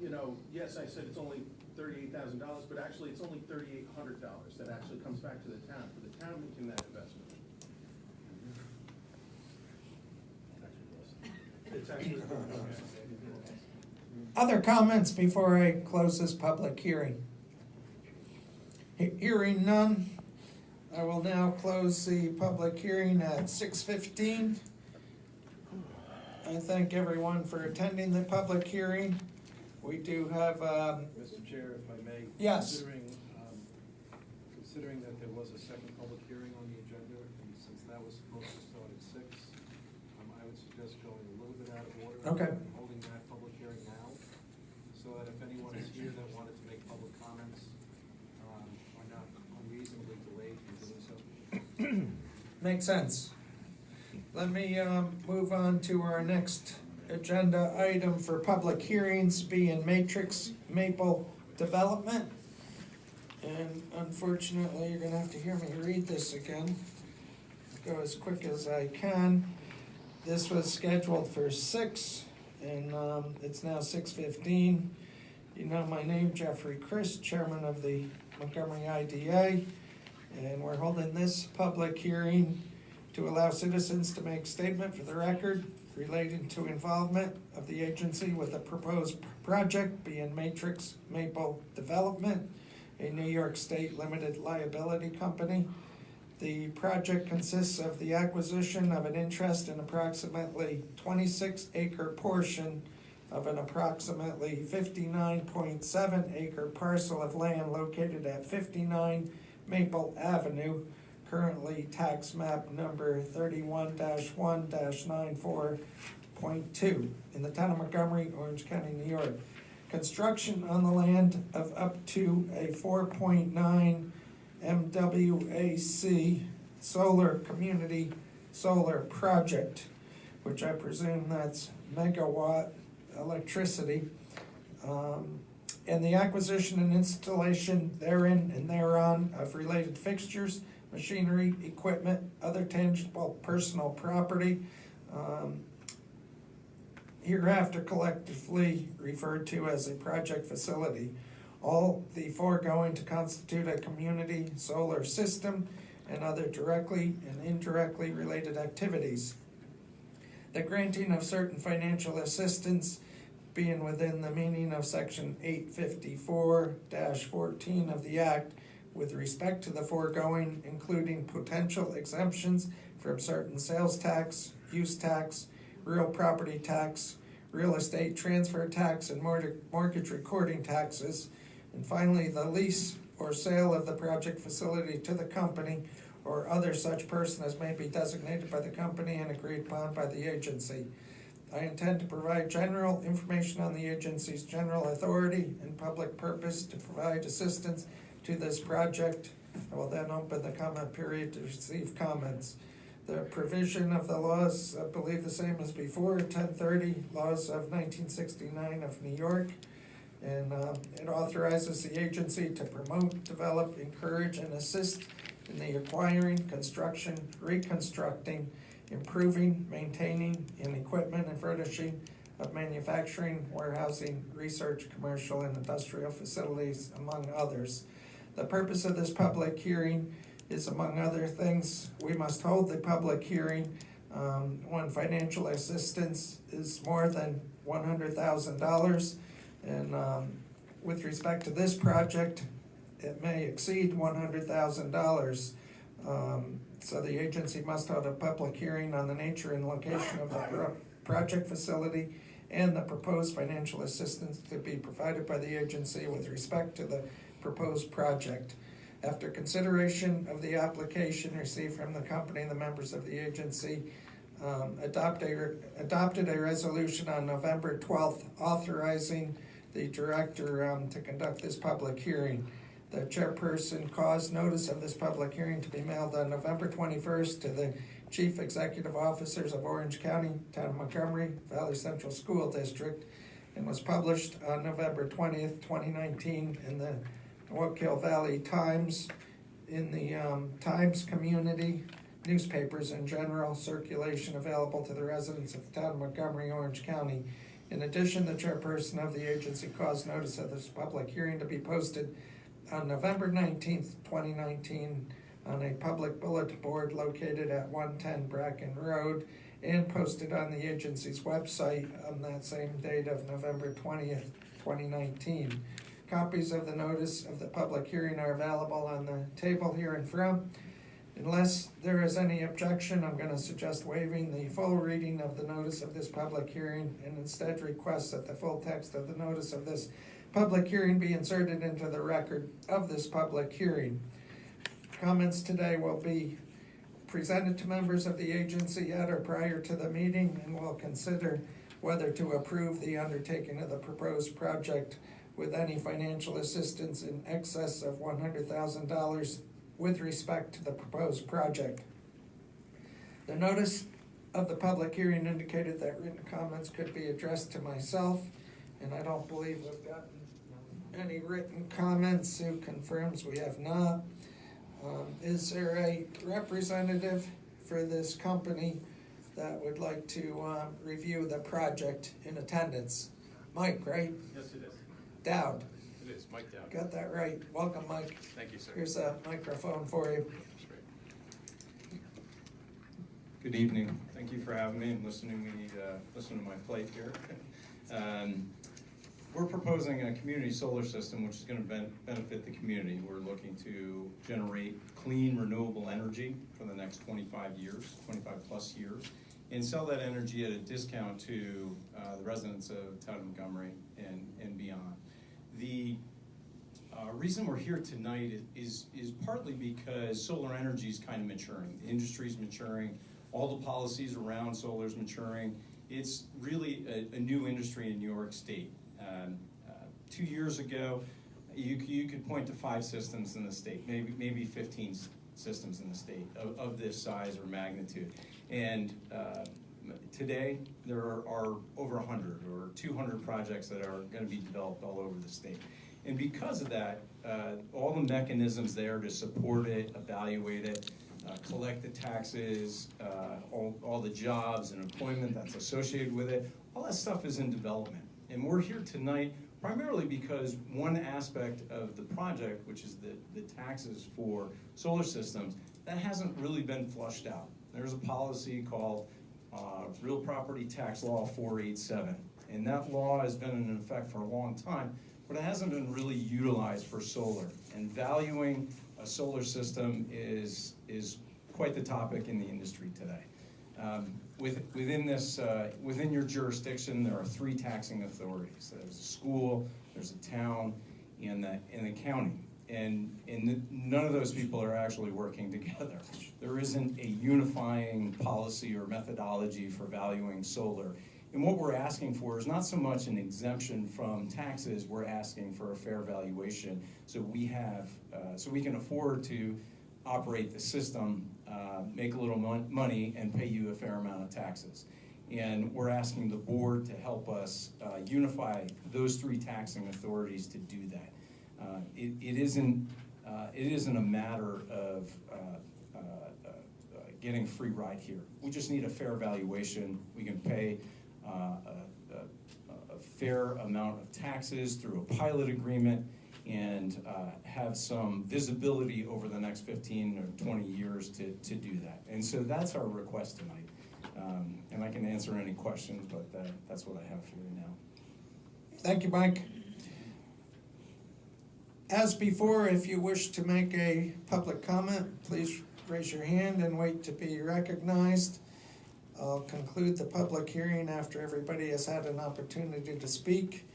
you know, yes, I said it's only $38,000, but actually it's only $3,800 that actually comes back to the town for the town making that investment. It's actually. Other comments before I close this public hearing? Hearing none, I will now close the public hearing at 6:15. I thank everyone for attending the public hearing. We do have, Mr. Chair, if I may. Yes. Considering that there was a second public hearing on the agenda, and since that was supposed to start at 6, I would suggest going a little bit out of order. Okay. And holding that public hearing now, so that if anyone is here that wanted to make public comments, are not unreasonably delayed from doing so. makes sense. Let me move on to our next agenda item for public hearings, being Matrix Maple Development. And unfortunately, you're gonna have to hear me read this again. Go as quick as I can. This was scheduled for 6, and it's now 6:15. You know my name, Jeffrey Chris, Chairman of the Montgomery I.D.A. And we're holding this public hearing to allow citizens to make statement for the record relating to involvement of the agency with the proposed project being Matrix Maple Development, a New York State limited liability company. The project consists of the acquisition of an interest in approximately 26-acre portion of an approximately 59.7 acre parcel of land located at 59 Maple Avenue, currently tax map number 31-1-94.2 in the town of Montgomery, Orange County, New York. Construction on the land of up to a 4.9 MWAC solar community solar project, which I presume that's megawatt electricity, and the acquisition and installation therein and thereon of related fixtures, machinery, equipment, other tangible personal property, hereafter collectively referred to as a project facility. All the foregoing to constitute a community solar system and other directly and indirectly related activities. The granting of certain financial assistance being within the meaning of section 854-14 of the Act with respect to the foregoing, including potential exemptions from certain sales tax, use tax, real property tax, real estate transfer tax, and mortgage recording taxes. And finally, the lease or sale of the project facility to the company or other such person as may be designated by the company and agreed upon by the agency. I intend to provide general information on the agency's general authority and public purpose to provide assistance to this project. I will then open the comment period to receive comments. The provision of the laws, I believe the same as before, 1030 laws of 1969 of New York. And it authorizes the agency to promote, develop, encourage, and assist in the acquiring, construction, reconstructing, improving, maintaining, and equipment and furnishing of manufacturing, warehousing, research, commercial, and industrial facilities, among others. The purpose of this public hearing is, among other things, we must hold the public hearing when financial assistance is more than $100,000. And with respect to this project, it may exceed $100,000. So the agency must hold a public hearing on the nature and location of the project facility and the proposed financial assistance to be provided by the agency with respect to the proposed project. After consideration of the application received from the company and the members of the agency, adopted a resolution on November 12th authorizing the director to conduct this public hearing. The chairperson caused notice of this public hearing to be mailed on November 21st to the chief executive officers of Orange County, Town of Montgomery, Valley Central School District, and was published on November 20th, 2019 in the Waukegan Valley Times, in the Times Community, newspapers in general circulation available to the residents of the Town of Montgomery, Orange County. In addition, the chairperson of the agency caused notice of this public hearing to be posted on November 19th, 2019 on a public bulletin board located at 110 Bracken Road and posted on the agency's website on that same date of November 20th, 2019. Copies of the notice of the public hearing are available on the table here in front. Unless there is any objection, I'm going to suggest waiving the full reading of the notice of this public hearing and instead request that the full text of the notice of this public hearing be inserted into the record of this public hearing. Comments today will be presented to members of the agency at or prior to the meeting, and will consider whether to approve the undertaking of the proposed project with any financial assistance in excess of $100,000 with respect to the proposed project. The notice of the public hearing indicated that written comments could be addressed to myself, and I don't believe we've gotten any written comments. Who confirms we have not? Is there a representative for this company that would like to review the project in attendance? Mike, right? Yes, it is. Dowd. It is, Mike Dowd. Got that right. Welcome, Mike. Thank you, sir. Here's a microphone for you. Good evening. Thank you for having me and listening to my plight here. We're proposing a community solar system which is going to benefit the community. We're looking to generate clean, renewable energy for the next 25 plus years, and sell that energy at a discount to the residents of town of Montgomery and beyond. The reason we're here tonight is partly because solar energy is kind of maturing. The industry's maturing. All the policies around solar is maturing. It's really a new industry in New York State. 2 years ago, you could point to 5 systems in the state, maybe 15 systems in the state of this size or magnitude. And today, there are over 100 or 200 projects that are going to be developed all over the state. And because of that, all the mechanisms there to support it, evaluate it, collect the taxes, all the jobs and employment that's associated with it, all that stuff is in development. And we're here tonight primarily because one aspect of the project, which is the taxes for solar systems, that hasn't really been flushed out. There's a policy called Real Property Tax Law 487, and that law has been in effect for a long time, but it hasn't been really utilized for solar. And valuing a solar system is quite the topic in the industry today. Within your jurisdiction, there are 3 taxing authorities. There's a school, there's a town, and the county. And none of those people are actually working together. There isn't a unifying policy or methodology for valuing solar. And what we're asking for is not so much an exemption from taxes, we're asking for a fair valuation so we can afford to operate the system, make a little money, and pay you a fair amount of taxes. And we're asking the board to help us unify those 3 taxing authorities to do that. It isn't a matter of getting a free ride here. We just need a fair valuation. We can pay a fair amount of taxes through a pilot agreement and have some visibility over the next 15 or 20 years to do that. And so that's our request tonight. And I can answer any questions, but that's what I have for you now. Thank you, Mike. As before, if you wish to make a public comment, please raise your hand and wait to be recognized. I'll conclude the public hearing after everybody has had an opportunity to speak.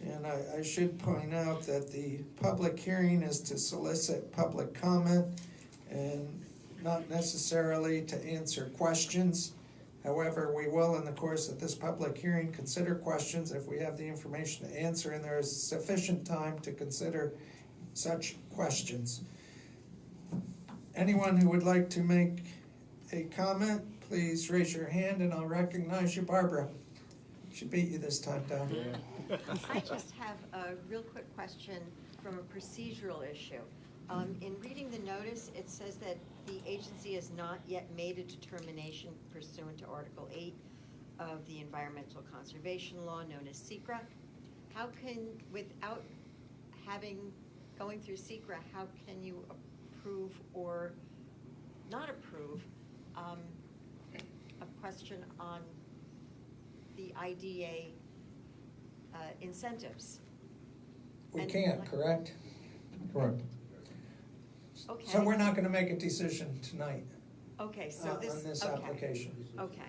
And I should point out that the public hearing is to solicit public comment and not necessarily to answer questions. However, we will, in the course of this public hearing, consider questions if we have the information to answer, and there is sufficient time to consider such questions. Anyone who would like to make a comment, please raise your hand and I'll recognize you. Barbara. She beat you this time, down here. I just have a real quick question from a procedural issue. In reading the notice, it says that the agency has not yet made a determination pursuant to Article 8 of the Environmental Conservation Law, known as SECRA. How can, without going through SECRA, how can you approve or not approve a question on the I.D.A. Incentives? We can't, correct? Correct. Okay. So we're not going to make a decision tonight. Okay, so on this okay. application. Okay,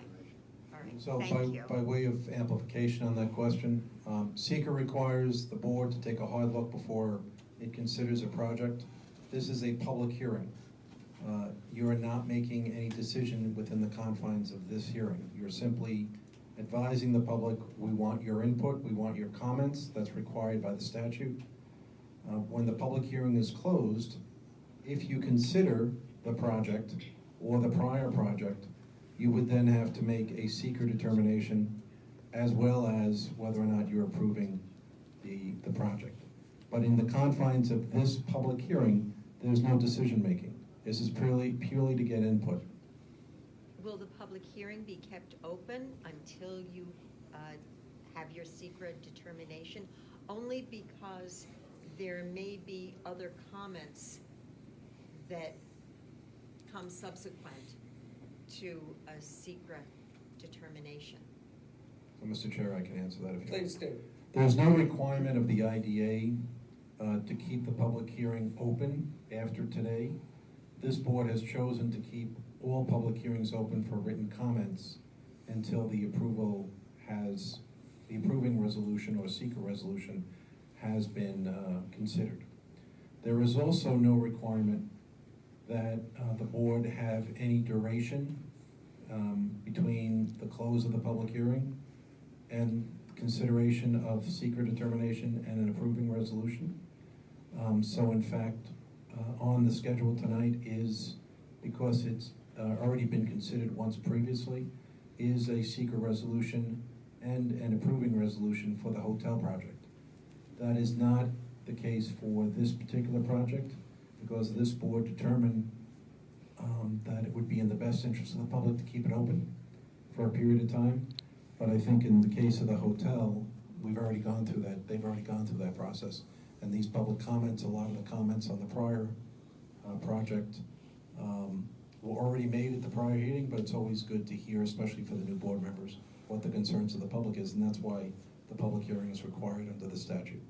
all right, So thank you. by way of amplification on that question, SECR requires the board to take a hard look before it considers a project. This is a public hearing. You are not making any decision within the confines of this hearing. You're simply advising the public, we want your input, we want your comments, that's required by the statute. When the public hearing is closed, if you consider the project or the prior project, you would then have to make a SECR determination as well as whether or not you're approving the project. But in the confines of this public hearing, there's no decision making. This is purely to get input. Will the public hearing be kept open until you have your secret determination? Only because there may be other comments that come subsequent to a secret determination. So, Mr. Chair, I can answer that if you want. Please do. There's no requirement of the IDA to keep the public hearing open after today. This board has chosen to keep all public hearings open for written comments until the approving resolution or secret resolution has been considered. There is also no requirement that the board have any duration between the close of the public hearing and consideration of secret determination and an approving resolution. So in fact, on the schedule tonight is, because it's already been considered once previously, is a secret resolution and an approving resolution for the hotel project. That is not the case for this particular project, because this board determined that it would be in the best interest of the public to keep it open for a period of time. But I think in the case of the hotel, we've already gone through that, they've already gone through that process. And these public comments, a lot of the comments on the prior project were already made at the prior hearing, but it's always good to hear, especially for the new board members, what the concerns of the public is, and that's why the public hearing is required under the statute.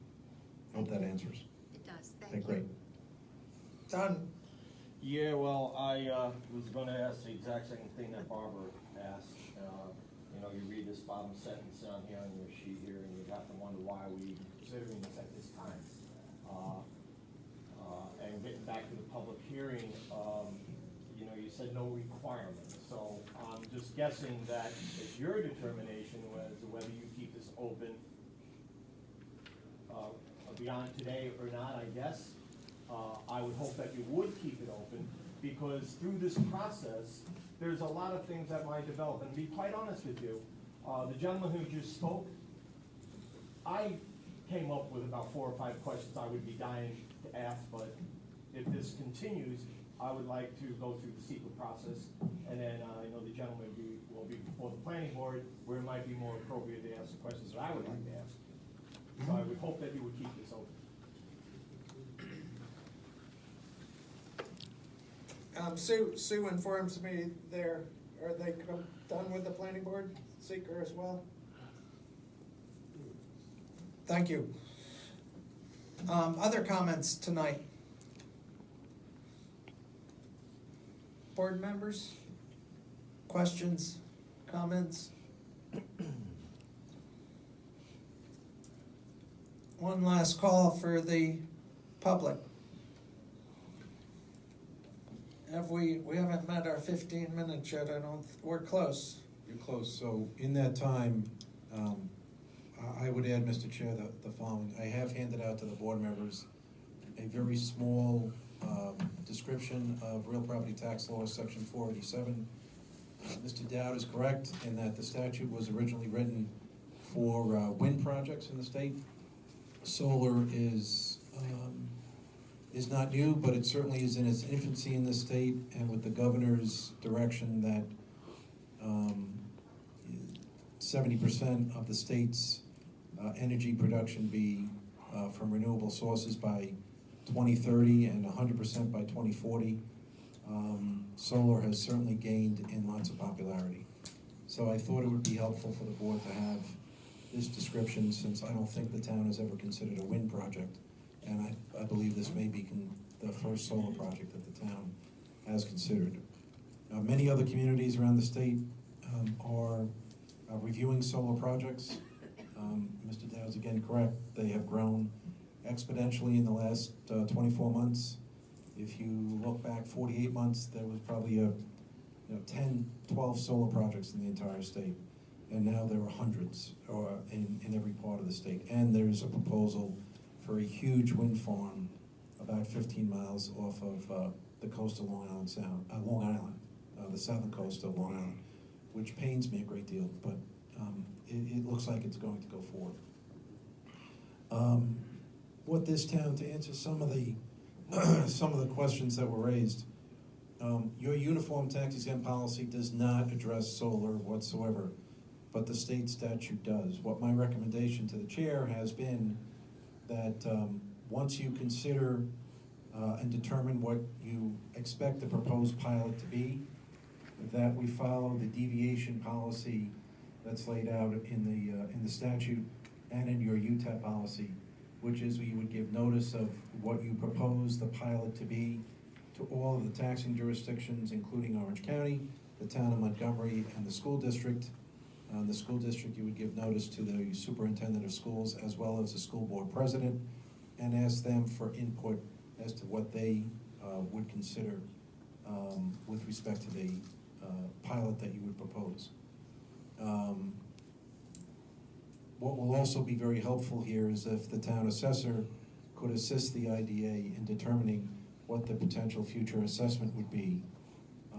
Hope that answers. It does, thank Okay, you. great. Done. Yeah, well, I was gonna ask the exact same thing that Barbara asked. You know, you read this bottom sentence on here on your sheet here, and you have to wonder why we considering this at this time. And getting back to the public hearing, you know, you said no requirement. So I'm just guessing that it's your determination as to whether you keep this open beyond today or not, I guess. I would hope that you would keep it open, because through this process, there's a lot of things that might develop. And to be quite honest with you, the gentleman who just spoke, I came up with about 4 or 5 questions I would be dying to ask, but if this continues, I would like to go through the secret process, and then I know the gentleman will be before the planning board, where it might be more appropriate to ask the questions that I would like to ask. So I would hope that you would keep this open. Sue informs me are they done with the planning board, seeker as well? Thank you. Other comments tonight? Board members? Questions, comments? One last call for the public. We haven't met our 15 minutes yet, we're close. You're close. So in that time, I would add, Mr. Chair, the following. I have handed out to the board members a very small description of real property tax law, section 487. Mr. Dowd is correct in that the statute was originally written for wind projects in the state. Solar is not new, but it certainly is in its infancy in the state, and with the governor's direction that 70% of the state's energy production be from renewable sources by 2030 and 100% by 2040. Solar has certainly gained in lots of popularity. So I thought it would be helpful for the board to have this description, since I don't think the town has ever considered a wind project. And I believe this may be the first solar project that the town has considered. Many other communities around the state are reviewing solar projects. Mr. Dowd's again correct. They have grown exponentially in the last 24 months. If you look back 48 months, there was probably 10, 12 solar projects in the entire state. And now there are hundreds in every part of the state. And there's a proposal for a huge wind farm about 15 miles off of the coast of Long Island, the southern coast of Long Island, which pains me a great deal, but it looks like it's going to go forward. What this town, to answer some of the questions that were raised, your uniform tax exempt policy does not address solar whatsoever, but the state statute does. What my recommendation to the chair has been that once you consider and determine what you expect the proposed pilot to be, that we follow the deviation policy that's laid out in the statute and in your UTEP policy, which is you would give notice of what you propose the pilot to be to all of the taxing jurisdictions, including Orange County, the town of Montgomery, and the school district. The school district, you would give notice to the superintendent of schools as well as the school board president, and ask them for input as to what they would consider with respect to the pilot that you would propose. What will also be very helpful here is if the town assessor could assist the I.D.A. in determining what the potential future assessment would be,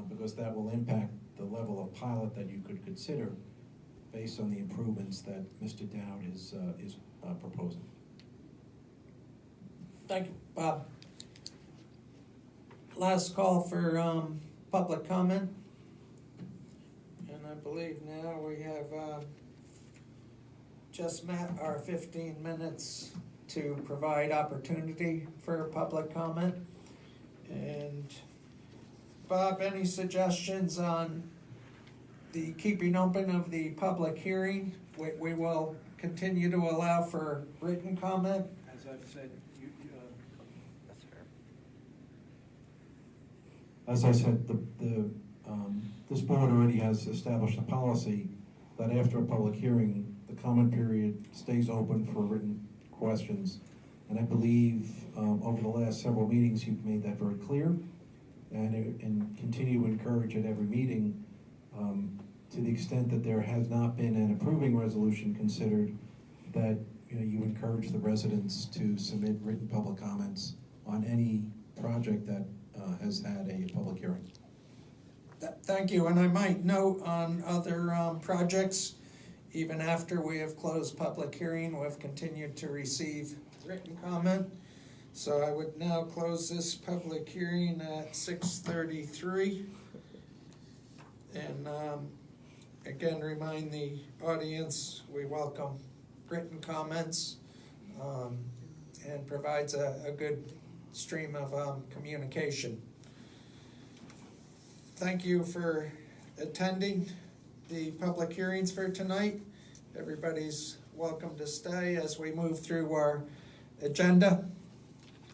because that will impact the level of pilot that you could consider based on the improvements that Mr. Dowd is proposing. Thank you, Bob. Last call for public comment. And I believe now we have just met our 15 minutes to provide opportunity for public comment. And Bob, any suggestions on the keeping open of the public hearing? We will continue to allow for written comment. As I've said, As I said, this board already has established a policy that after a public hearing, the comment period stays open for written questions. And I believe over the last several meetings, you've made that very clear, and continue to encourage at every meeting, to the extent that there has not been an approving resolution considered, that you encourage the residents to submit written public comments on any project that has had a public hearing. Thank you, and I might note on other projects, even after we have closed public hearing, we've continued to receive written comment. So I would now close this public hearing at 6:33. And again, remind the audience, we welcome written comments, and provides a good stream of communication. Thank you for attending the public hearings for tonight. Everybody's welcome to stay as we move through our agenda.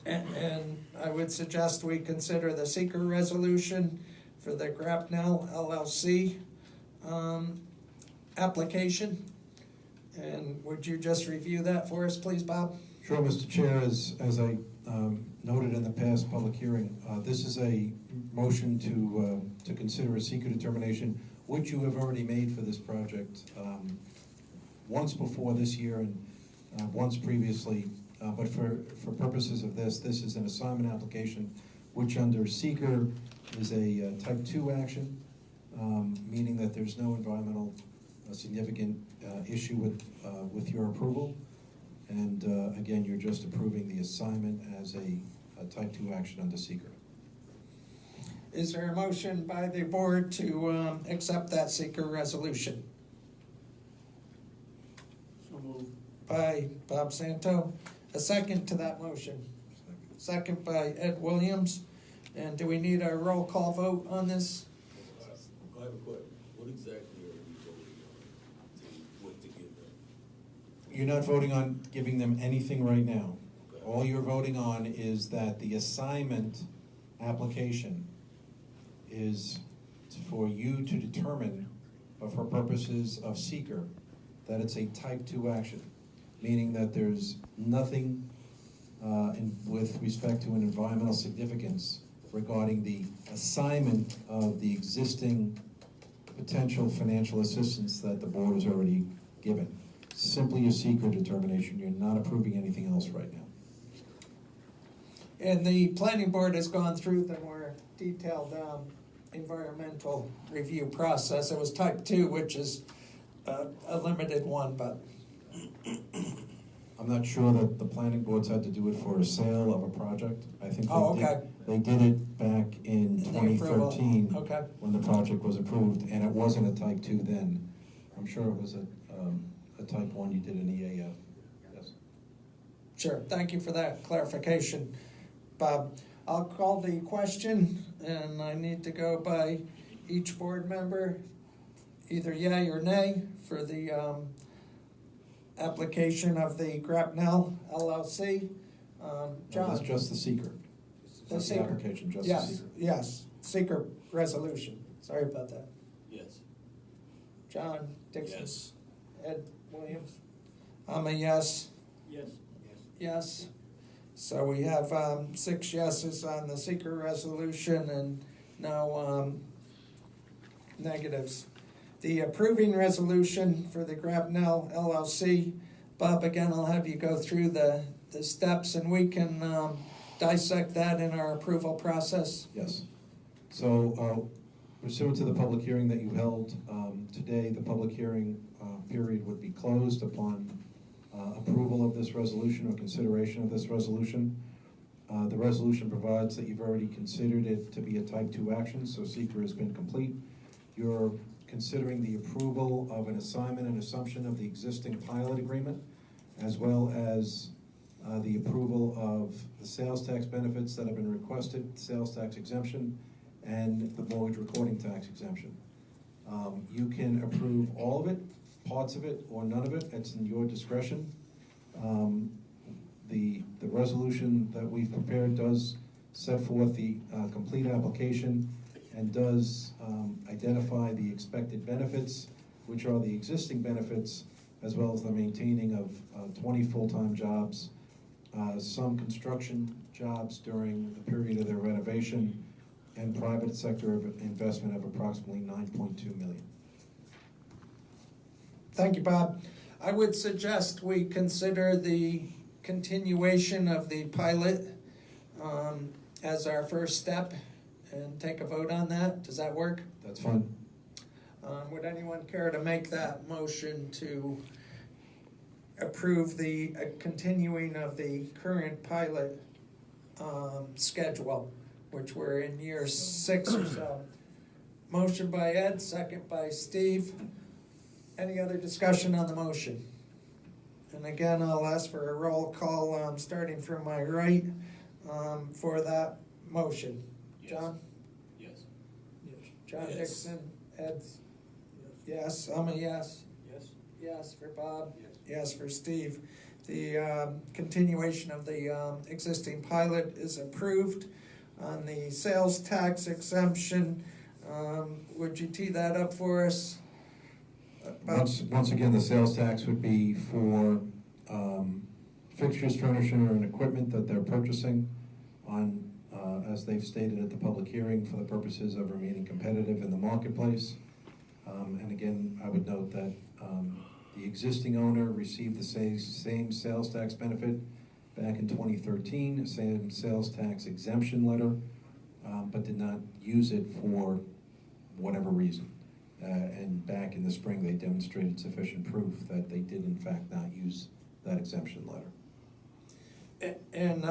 And I would suggest we consider the seeker resolution for the Grapnell LLC application. And would you just review that for us, please, Bob? Sure, Mr. Chair. As I noted in the past public hearing, this is a motion to consider a seeker determination, which you have already made for this project once before this year and once previously. But for purposes of this is an assignment application, which under seeker is a type 2 action, meaning that there's no environmental significant issue with your approval. And again, you're just approving the assignment as a type 2 action under seeker. Is there a motion by the board to accept that seeker resolution? so moved. By Bob Santo. A second to that motion? Second by Ed Williams. And do we need a roll call vote on this? I have a question. What exactly are we voting on what to give them? You're not voting on giving them anything right now. All you're voting on is that the assignment application is for you to determine, for purposes of seeker, that it's a type 2 action, meaning that there's nothing with respect to an environmental significance regarding the assignment of the existing potential financial assistance that the board has already given. Simply a seeker determination. You're not approving anything else right now. And the planning board has gone through the more detailed environmental review process. It was type 2, which is a limited one, but I'm not sure that the planning boards had to do it for a sale of a project. I think okay. They did it back in 2013 okay. when the project was approved, and it wasn't a type 2 then. I'm sure it was a type 1. You did an EAF. Yes. Sure, thank you for that clarification, Bob. I'll call the question, and I need to go by each board member, either yay or nay, for the application of the Grapnell LLC. John? That's just the seeker. The Not seeker. application, just the Yes, seeker. yes, seeker resolution. Sorry about that. Yes. John Dixon? Yes. Ed Williams? I'm a yes. Yes. Yes. So we have 6 yeses on the seeker resolution and no negatives. The approving resolution for the Grapnell LLC, Bob, again, I'll have you go through the steps and we can dissect that in our approval process. Yes. So pursuant to the public hearing that you held today, the public hearing period would be closed upon approval of this resolution or consideration of this resolution. The resolution provides that you've already considered it to be a type 2 action, so seeker has been complete. You're considering the approval of an assignment and assumption of the existing pilot agreement, as well as the approval of the sales tax benefits that have been requested, sales tax exemption, and the mortgage recording tax exemption. You can approve all of it, parts of it, or none of it. It's in your discretion. The resolution that we've prepared does set forth the complete application and does identify the expected benefits, which are the existing benefits, as well as the maintaining of 20 full-time jobs, some construction jobs during the period of their renovation, and private sector of investment of approximately $9.2 million. Thank you, Bob. I would suggest we consider the continuation of the pilot as our first step and take a vote on that. Does that work? That's fine. Would anyone care to make that motion to approve the continuing of the current pilot schedule, which we're in year 6 or so? Motion by Ed, second by Steve. Any other discussion on the motion? And again, I'll ask for a roll call, starting from my right, for that motion. Yes. John? Yes. John Yes. Dixon, Ed's yes, I'm a yes. Yes. Yes for Bob, yes for Steve. The continuation of the existing pilot is approved. On the sales tax exemption, would you tee that up for us? Once again, the sales tax would be for fixtures, furniture, and equipment that they're purchasing on, as they've stated at the public hearing, for the purposes of remaining competitive in the marketplace. And again, I would note that the existing owner received the same sales tax benefit back in 2013, same sales tax exemption letter, but did not use it for whatever reason. And back in the spring, they demonstrated sufficient proof that they did in fact not use that exemption letter. And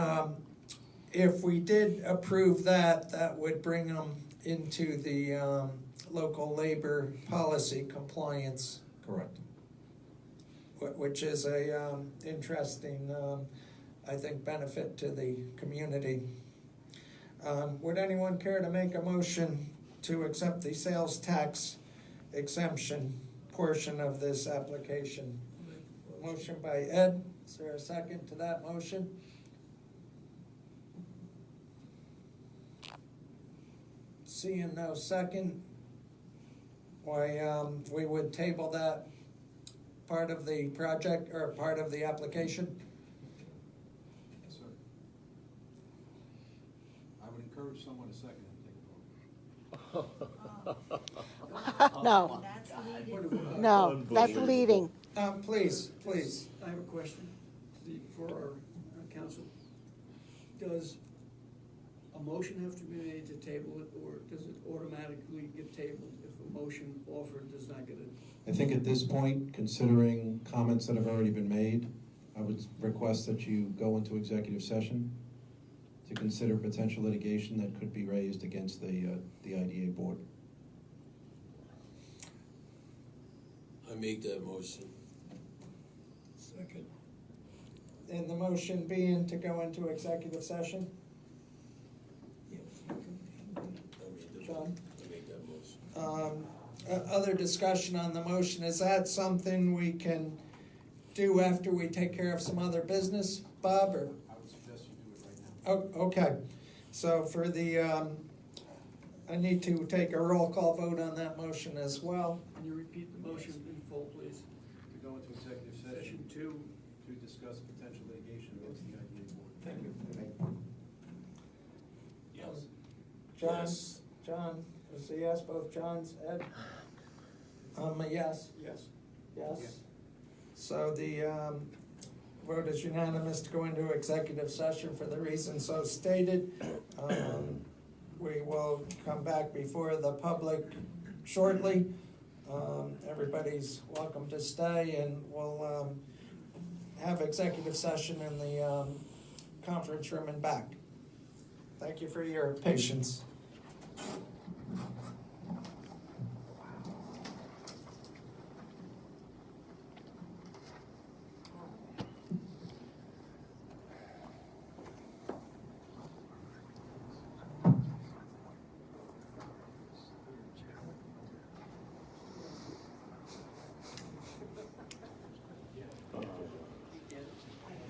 if we did approve that, that would bring them into the local labor policy compliance. Correct. Which is a interesting, I think, benefit to the community. Would anyone care to make a motion to accept the sales tax exemption portion of this application? Motion by Ed. Is there a second to that motion? Seeing no second, why we would table that part of the project or part of the application? Yes, sir. I would encourage someone to second and take a vote. No, no, that's leading. Please, please. I have a question for our council. Does a motion have to be made to table it, or does it automatically get tabled if a motion offered does not get it? I think at this point, considering comments that have already been made, I would request that you go into executive session to consider potential litigation that could be raised against the I.D.A. board. I make that motion. Second. And the motion being to go into executive session? John? I make that motion. Other discussion on the motion, is that something we can do after we take care of some other business, Bob, or? I would suggest you do it right now. Oh, okay. So for the, I need to take a roll call vote on that motion as well. Can you repeat the motion in full, please? To go into executive session to discuss potential litigation against the I.D.A. board. Thank you. Yes. John? Yes. John, is a yes, both Johns, Ed? A yes. Yes. Yes. Yes. So the vote is unanimous to go into executive session for the reasons so stated. We will come back before the public shortly. Everybody's welcome to stay, and we'll have executive session in the conference room and back. Thank you for your patience.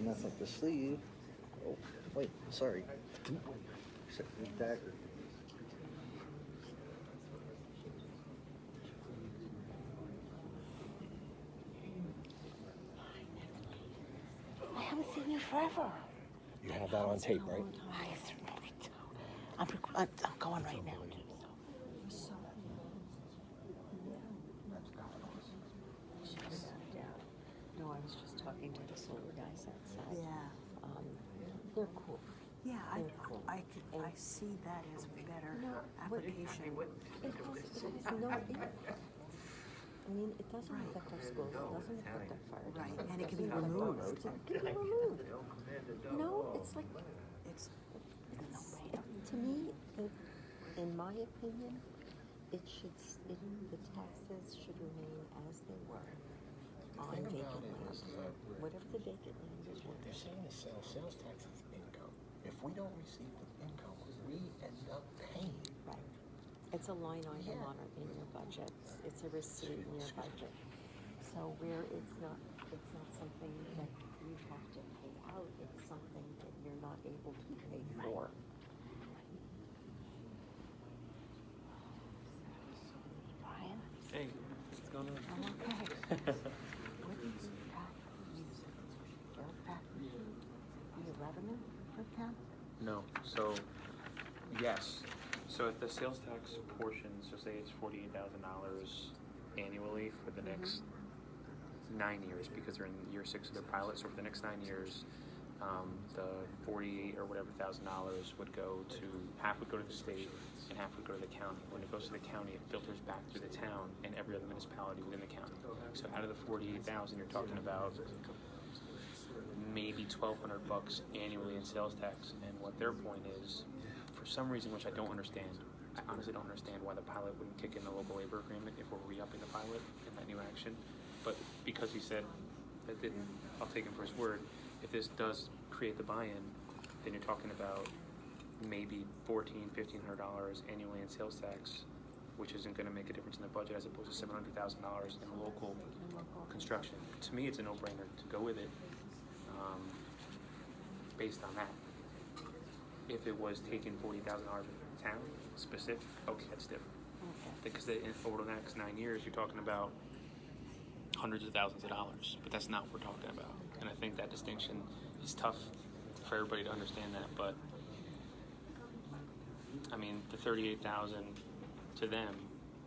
Nothing to see. Oh, wait, sorry. Set the dagger. I haven't seen you forever. You have that on tape, right? I'm going right now. No, I was just talking to the solar guys outside. Yeah. They're cool. Yeah, They're cool. I see that as a better application. I mean, it doesn't affect our schools, it doesn't affect our fire. Right, department, and it can doesn't be affect our removed. roads, It can be removed. You know, it's like, It's, to me, in my opinion, the taxes should remain as they were on vacant land. Whatever the vacant land is What they're worth. saying is sales tax is income. If we don't receive the income, we end up paying. Right. It's a line item in your budget. It's a receipt in your budget. So where it's not something that you have to pay out, it's something that you're not able to pay for. Brian? Hey, what's going on? I'm okay. What do you got? Gerald back? The revenue for town? No, so, yes. So if the sales tax portion, so say it's $48,000 annually for the next 9 years, because they're in year 6 of their pilot, so for the next 9 years, the 48 or whatever $1,000 would go to, half would go to the state and half would go to the county. When it goes to the county, it filters back through the town and every other municipality within the county. So out of the 48,000, you're talking about maybe $1,200 annually in sales tax. And what their point is, for some reason, which I don't understand, I honestly don't understand why the pilot wouldn't kick in the local labor agreement if we're re-upping the pilot in that new action. But because he said that didn't, I'll take him for his word. If this does create the buy-in, then you're talking about maybe $1,400, $1,500 annually in sales tax, which isn't going to make a difference in the budget as opposed to $700,000 in local construction. To me, it's a no-brainer to go with it based on that. If it was taking $40,000 from the town specific, okay, that's different. Because over the next 9 years, you're talking about hundreds of thousands of dollars, but that's not what we're talking about. And I think that distinction is tough for everybody to understand that. But I mean, the $38,000 to them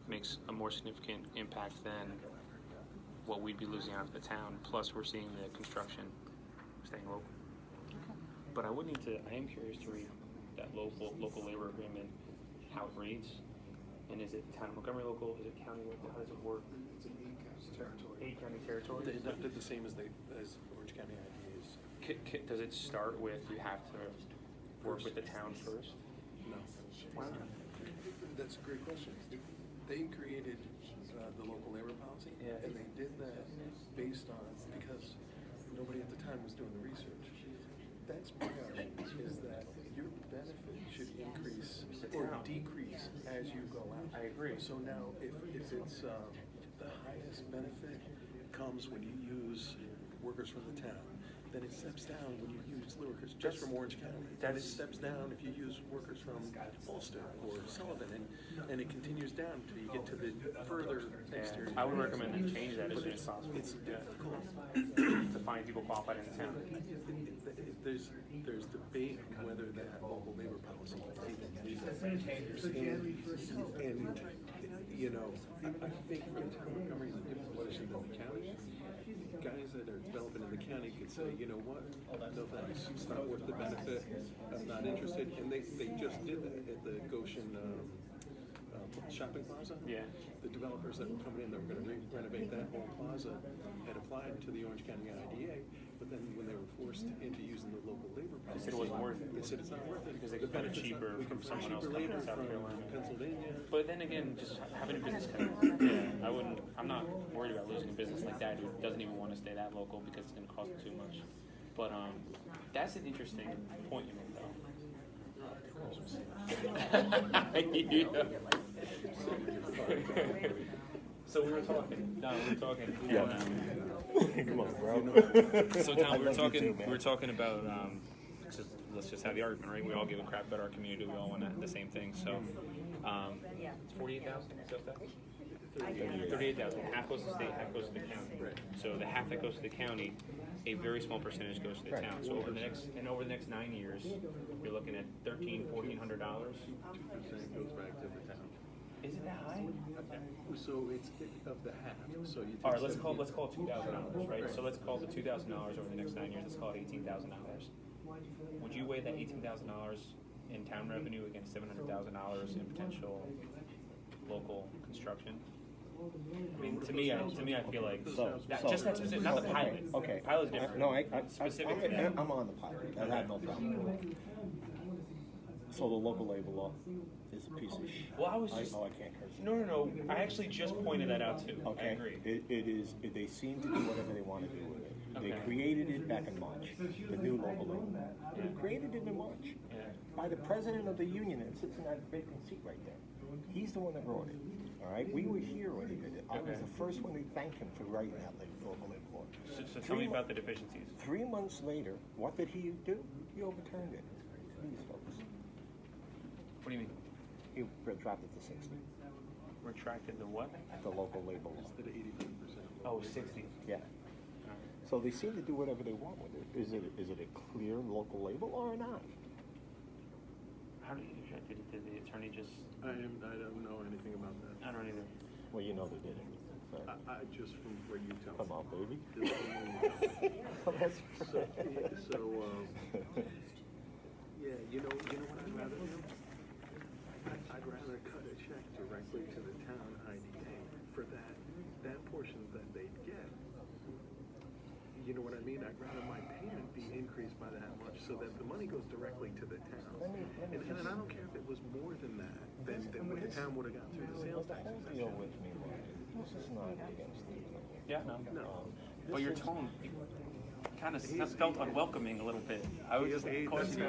makes a more significant impact than what we'd be losing out of the town. Plus, we're seeing the construction staying local. But I would need to. I am curious to read that local labor agreement, how it reads, and is it town of Montgomery local? Is it county local? How does it work? It's an 8 county territory. 8 county territory. They're the same as Orange County IDAs. Does it start with you have to work with the town first? No. Why not? That's a great question. They created the local labor policy, and they did that based on, because nobody at the time was doing the research. That's my argument, is that your benefit should increase or decrease as you go out. I agree. So now, if it's, the highest benefit comes when you use workers from the town, then it steps down when you use workers just from Orange County. Then it steps down if you use workers from Ulster or Sullivan, and it continues down until you get to the further exterior. I would recommend they change that as soon as possible. It's difficult to find people qualified in the town. There's debate on whether that local labor policy is even needed. And, you know, I think for the town of Montgomery is a different position than the county. Guys that are developing in the county could say, you know what, no thanks, it's not worth the benefit, I'm not interested. And they just did that at the Goshen shopping plaza. Yeah. The developers that were coming in, that were gonna renovate that whole plaza, had applied to the Orange County I.D.A., but then when they were forced into using the local labor policy, They said it wasn't worth it. They said it's not worth it. Because they could find it cheaper from someone else coming labor in South from Carolina. Pennsylvania. But then again, just having a business I'm not worried about losing a business like that who doesn't even want to stay that local because it's going to cost them too much. But that's an interesting point you made, though. So we were talking. No, we were talking. Yeah. Come on, bro. So Tom, we were talking about. Let's just have the argument, right? We all give a crap about our community. We all want the same thing. So, it's 48,000. Is that 38,000. Half goes to the state, half goes to the county. So the half that goes to the county, a very small percentage goes to the town. So over the next 9 years, you're looking at $1,400. 2% goes back to the town. Is it that high? So it's of the half. So you. All right, let's call it $2,000, right? So let's call it $2,000 over the next 9 years. Let's call it $18,000. Would you weigh that $18,000 in town revenue against $700,000 in potential local construction? I mean, to me, I feel like just that specific, not the pilot. Okay. Pilot's different. No, specific to that. I'm on the pilot. I have no problem. So the local labor law is a piece of shit. Well, I was just. I can't curse. No. I actually just pointed that out too. Okay. I agree. It is. They seem to do whatever they want to do with it. They Okay. created it back in March. The new local labor law. They created it in March by the president of the union that sits in that vacant seat right there. He's the one that wrote it. All right. We were here when he did it. I was the first one to thank him for writing that local labor law. So tell me about the deficiencies. 3 months later, what did he do? He overturned it. These folks. What do you mean? He dropped it to 60. Retracted the what? The local labor law. Instead of 83%. Oh, 60. Yeah. So they seem to do whatever they want with it. Is it a clear local labor law or not? How did the attorney just? I don't know anything about that. I don't either. Well, you know they did it. So. I just from where you tell. Come on, baby. So, yeah, you know what I'd rather do? I'd rather cut a check directly to the town I.D.A. for that portion that they'd get. You know what I mean? I'd rather my payment be increased by that much so that the money goes directly to the town. And I don't care if it was more than that, than what the town would have got through the sales tax. Deal with me, this is not against the. Yeah, no. But your tone kind of felt unwelcoming a little bit. I would just cause you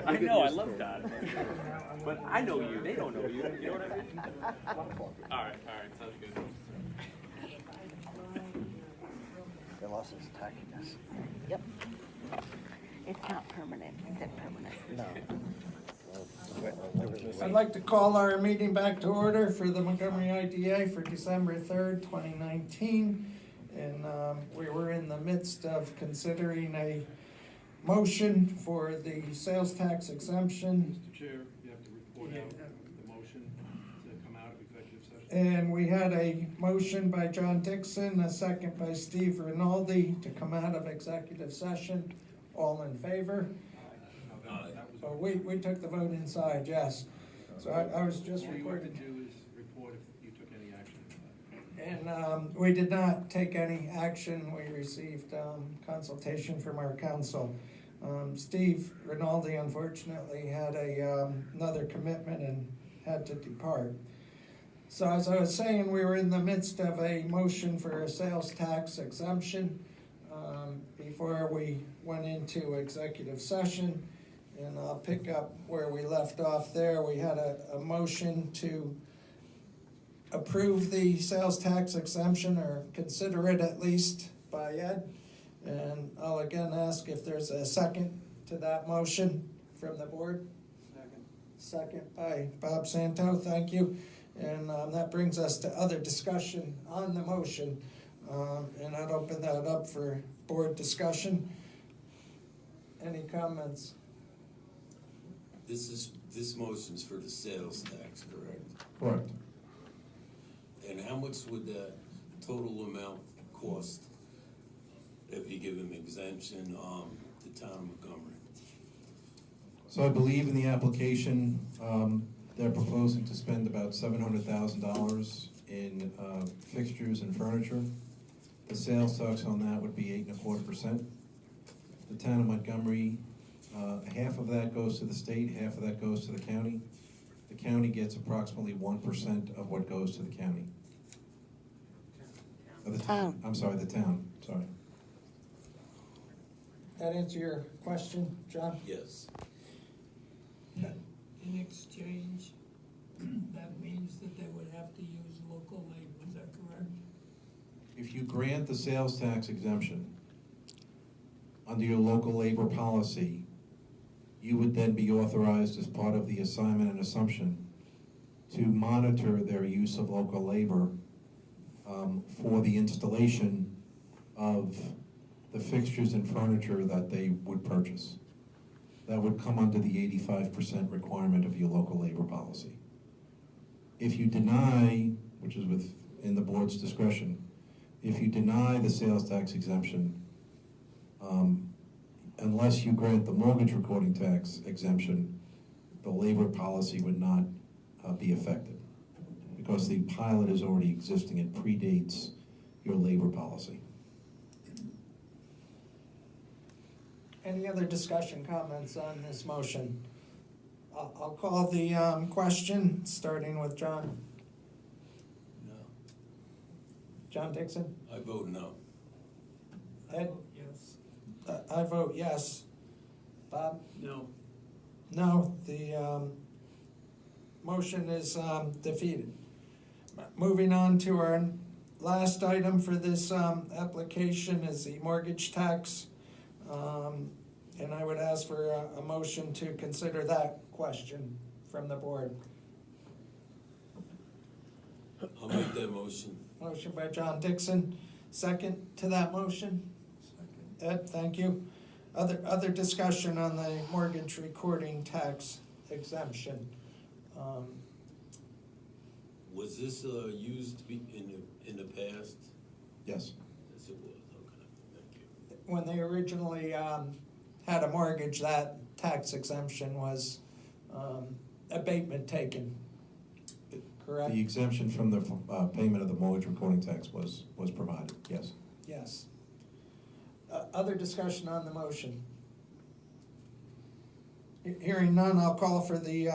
I know, I love God. But I know you, they don't know you. You know what I mean? All right, sounds good. The loss is attacking us. Yep. It's not permanent. Is it permanent? No. I'd like to call our meeting back to order for the Montgomery I.D.A. for December 3rd, 2019. And we were in the midst of considering a motion for the sales tax exemption. Mr. Chair, you have to report out the motion to come out of executive session. And we had a motion by John Dixon, a second by Steve Rinaldi to come out of executive session. All in favor? So we took the vote inside, yes. So I was just All you have to reporting. do is report if you took any action. And we did not take any action. We received consultation from our counsel. Steve Rinaldi unfortunately had another commitment and had to depart. So as I was saying, we were in the midst of a motion for a sales tax exemption before we went into executive session. And I'll pick up where we left off there. We had a motion to approve the sales tax exemption, or consider it at least, by Ed. And I'll again ask if there's a second to that motion from the board. Second by Bob Santo, thank you. And that brings us to other discussion on the motion. And I'd open that up for board discussion. Any comments? This motion's for the sales tax, correct? Correct. And how much would that total amount cost if you give an exemption to town of Montgomery? So I believe in the application, they're proposing to spend about $700,000 in fixtures and furniture. The sales tax on that would be 8.25%. The town of Montgomery, half of that goes to the state, half of that goes to the county. The county gets approximately 1% of what goes to the county. The town. I'm sorry, the town, sorry. That answer your question, John? Yes. In exchange, that means that they would have to use local labor, is that correct? If you grant the sales tax exemption under your local labor policy, you would then be authorized as part of the assignment and assumption to monitor their use of local labor for the installation of the fixtures and furniture that they would purchase. That would come under the 85% requirement of your local labor policy. If you deny, which is within the board's discretion, if you deny the sales tax exemption, unless you grant the mortgage recording tax exemption, the labor policy would not be affected, because the pilot is already existing. It predates your labor policy. Any other discussion, comments on this motion? I'll call the question, starting with John. No. John Dixon? I vote no. Ed? Yes. I vote yes. Bob? No. No, the motion is defeated. Moving on to our last item for this application is the mortgage tax. And I would ask for a motion to consider that question from the board. I'll make that motion. Motion by John Dixon. Second to that motion? Second. Ed, thank you. Other discussion on the mortgage recording tax exemption. Was this used in the past? Yes. Yes, it was. Okay, thank you. When they originally had a mortgage, that tax exemption was abatement taken, correct? The exemption from the payment of the mortgage recording tax was provided, yes. Yes. Other discussion on the motion? Hearing none, I'll call for the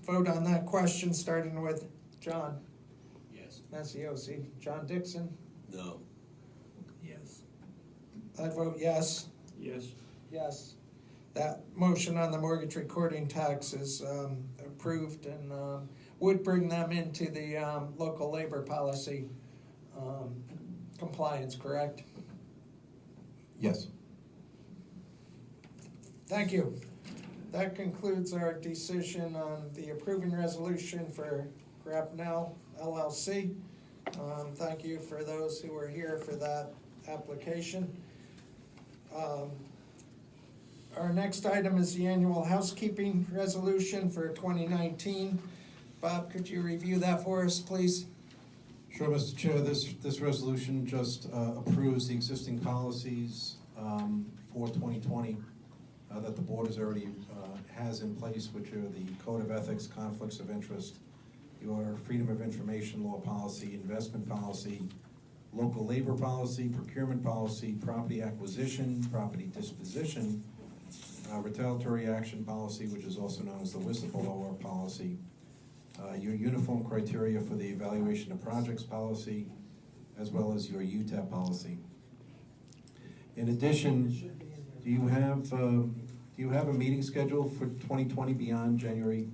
vote on that question, starting with John. Yes. Mazziosi. John Dixon? No. Yes. I vote yes. Yes. Yes. That motion on the mortgage recording tax is approved and would bring them into the local labor policy compliance, correct? Yes. Thank you. That concludes our decision on the approving resolution for Grapnell LLC. Thank you for those who were here for that application. Our next item is the annual housekeeping resolution for 2019. Bob, could you review that for us, please? Sure, Mr. Chair. This resolution just approves the existing policies for 2020 that the board has in place, which are the Code of Ethics, Conflicts of Interest, your Freedom of Information Law policy, investment policy, local labor policy, procurement policy, property acquisition, property disposition, retaliatory action policy, which is also known as the whistleblower policy, your uniform criteria for the evaluation of projects policy, as well as your UTEP policy. In addition, do you have a meeting scheduled for 2020 beyond January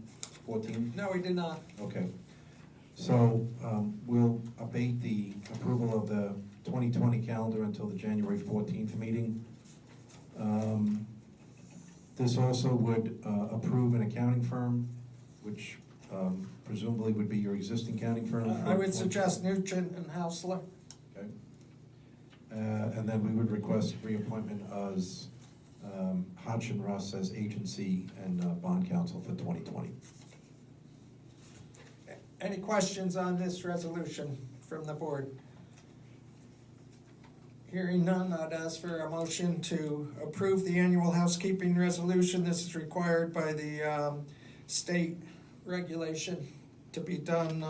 14th? No, we did not. Okay. So we'll abate the approval of the 2020 calendar until the January 14th meeting. This also would approve an accounting firm, which presumably would be your existing accounting firm. I would suggest Nugent and Hausler. Okay. And then we would request reappointment as Hodge and Russ as agency and bond counsel for 2020. Any questions on this resolution from the board? Hearing none, I'd ask for a motion to approve the annual housekeeping resolution. This is required by the state regulation to be done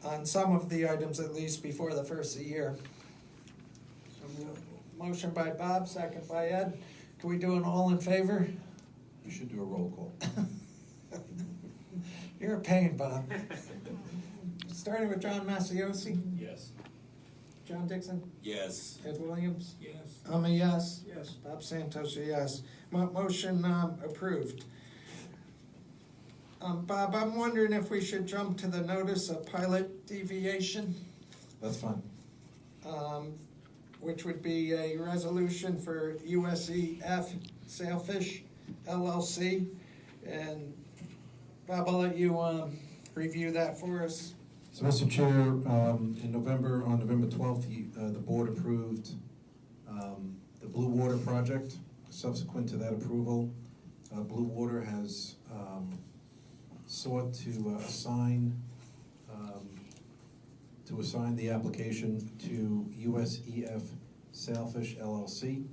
on some of the items at least before the first of the year. Motion by Bob, second by Ed. Can we do an all in favor? You should do a roll call. You're a pain, Bob. Starting with John Masiosi. Yes. John Dixon. Yes. Ed Williams. Yes. I'm a yes. Yes. Bob Santos, a yes. Motion approved. Bob, I'm wondering if we should jump to the notice of pilot deviation. That's fine. Which would be a resolution for USEF Sailfish LLC. And Bob, I'll let you review that for us. So, Mr. Chair, in November, on November 12th, the board approved the Blue Water project. Subsequent to that approval, Blue Water has sought to assign the application to USEF Sailfish LLC.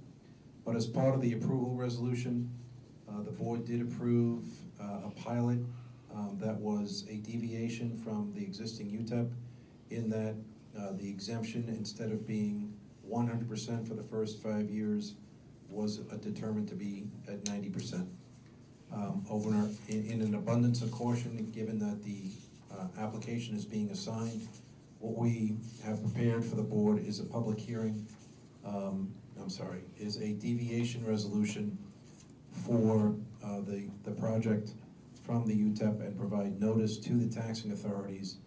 But as part of the approval resolution, the board did approve a pilot that was a deviation from the existing UTEP in that the exemption, instead of being 100% for the first 5 years, was determined to be at 90%. In an abundance of caution, given that the application is being assigned, what we have prepared for the board is a public hearing, is a deviation resolution for the project from the UTEP and provide notice to the taxing authorities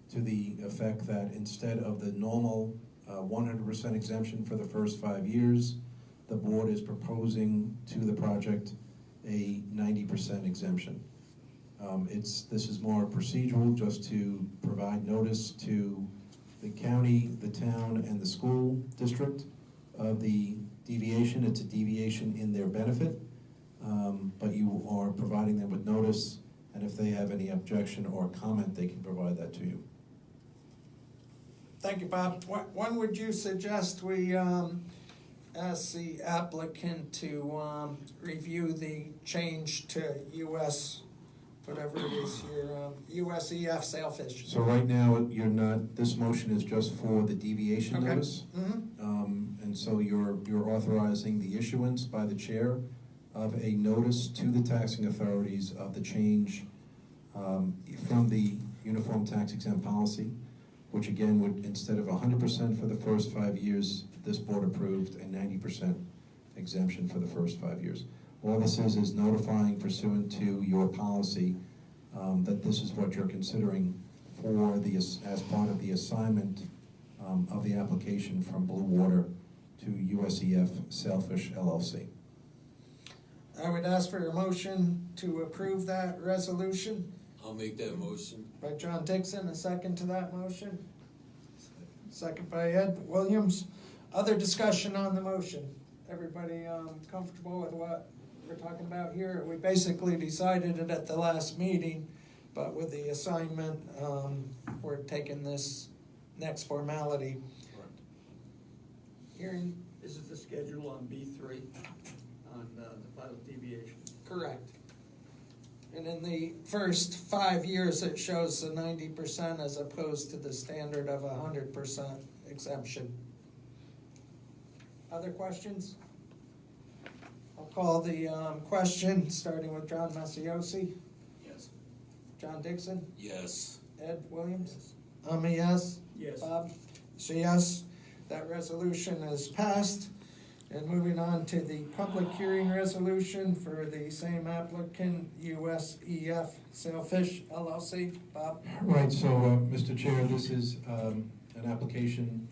to the effect that instead of the normal 100% exemption for the first 5 years, the board is proposing to the project a 90% exemption. This is more procedural, just to provide notice to the county, the town, and the school district of the deviation. It's a deviation in their benefit, but you are providing them with notice, and if they have any objection or comment, they can provide that to you. Thank you, Bob. When would you suggest we ask the applicant to review the change to US, whatever it is here, USEF Sailfish? So right now, you're not, this motion is just for the deviation Okay. notice. And so you're authorizing the issuance by the chair of a notice to the taxing authorities of the change from the uniform tax exempt policy, which again would, instead of 100% for the first 5 years, this board approved a 90% exemption for the first 5 years. All this is notifying pursuant to your policy that this is what you're considering for as part of the assignment of the application from Blue Water to USEF Sailfish LLC. I would ask for a motion to approve that resolution. I'll make that motion. By John Dixon, a second to that motion. Second by Ed Williams. Other discussion on the motion? Everybody comfortable with what we're talking about here? We basically decided it at the last meeting, but with the assignment, we're taking this next formality. Hearing. This is the schedule on B3 on the pilot deviation. Correct. And in the first 5 years, it shows the 90% as opposed to the standard of 100% exemption. Other questions? I'll call the question, starting with John Masiosi. Yes. John Dixon? Yes. Ed Williams? I'm a yes. Yes. Bob? So yes, that resolution is passed. And moving on to the public hearing resolution for the same applicant, USEF Sailfish LLC. Bob? Right, so, Mr. Chair, this is an application,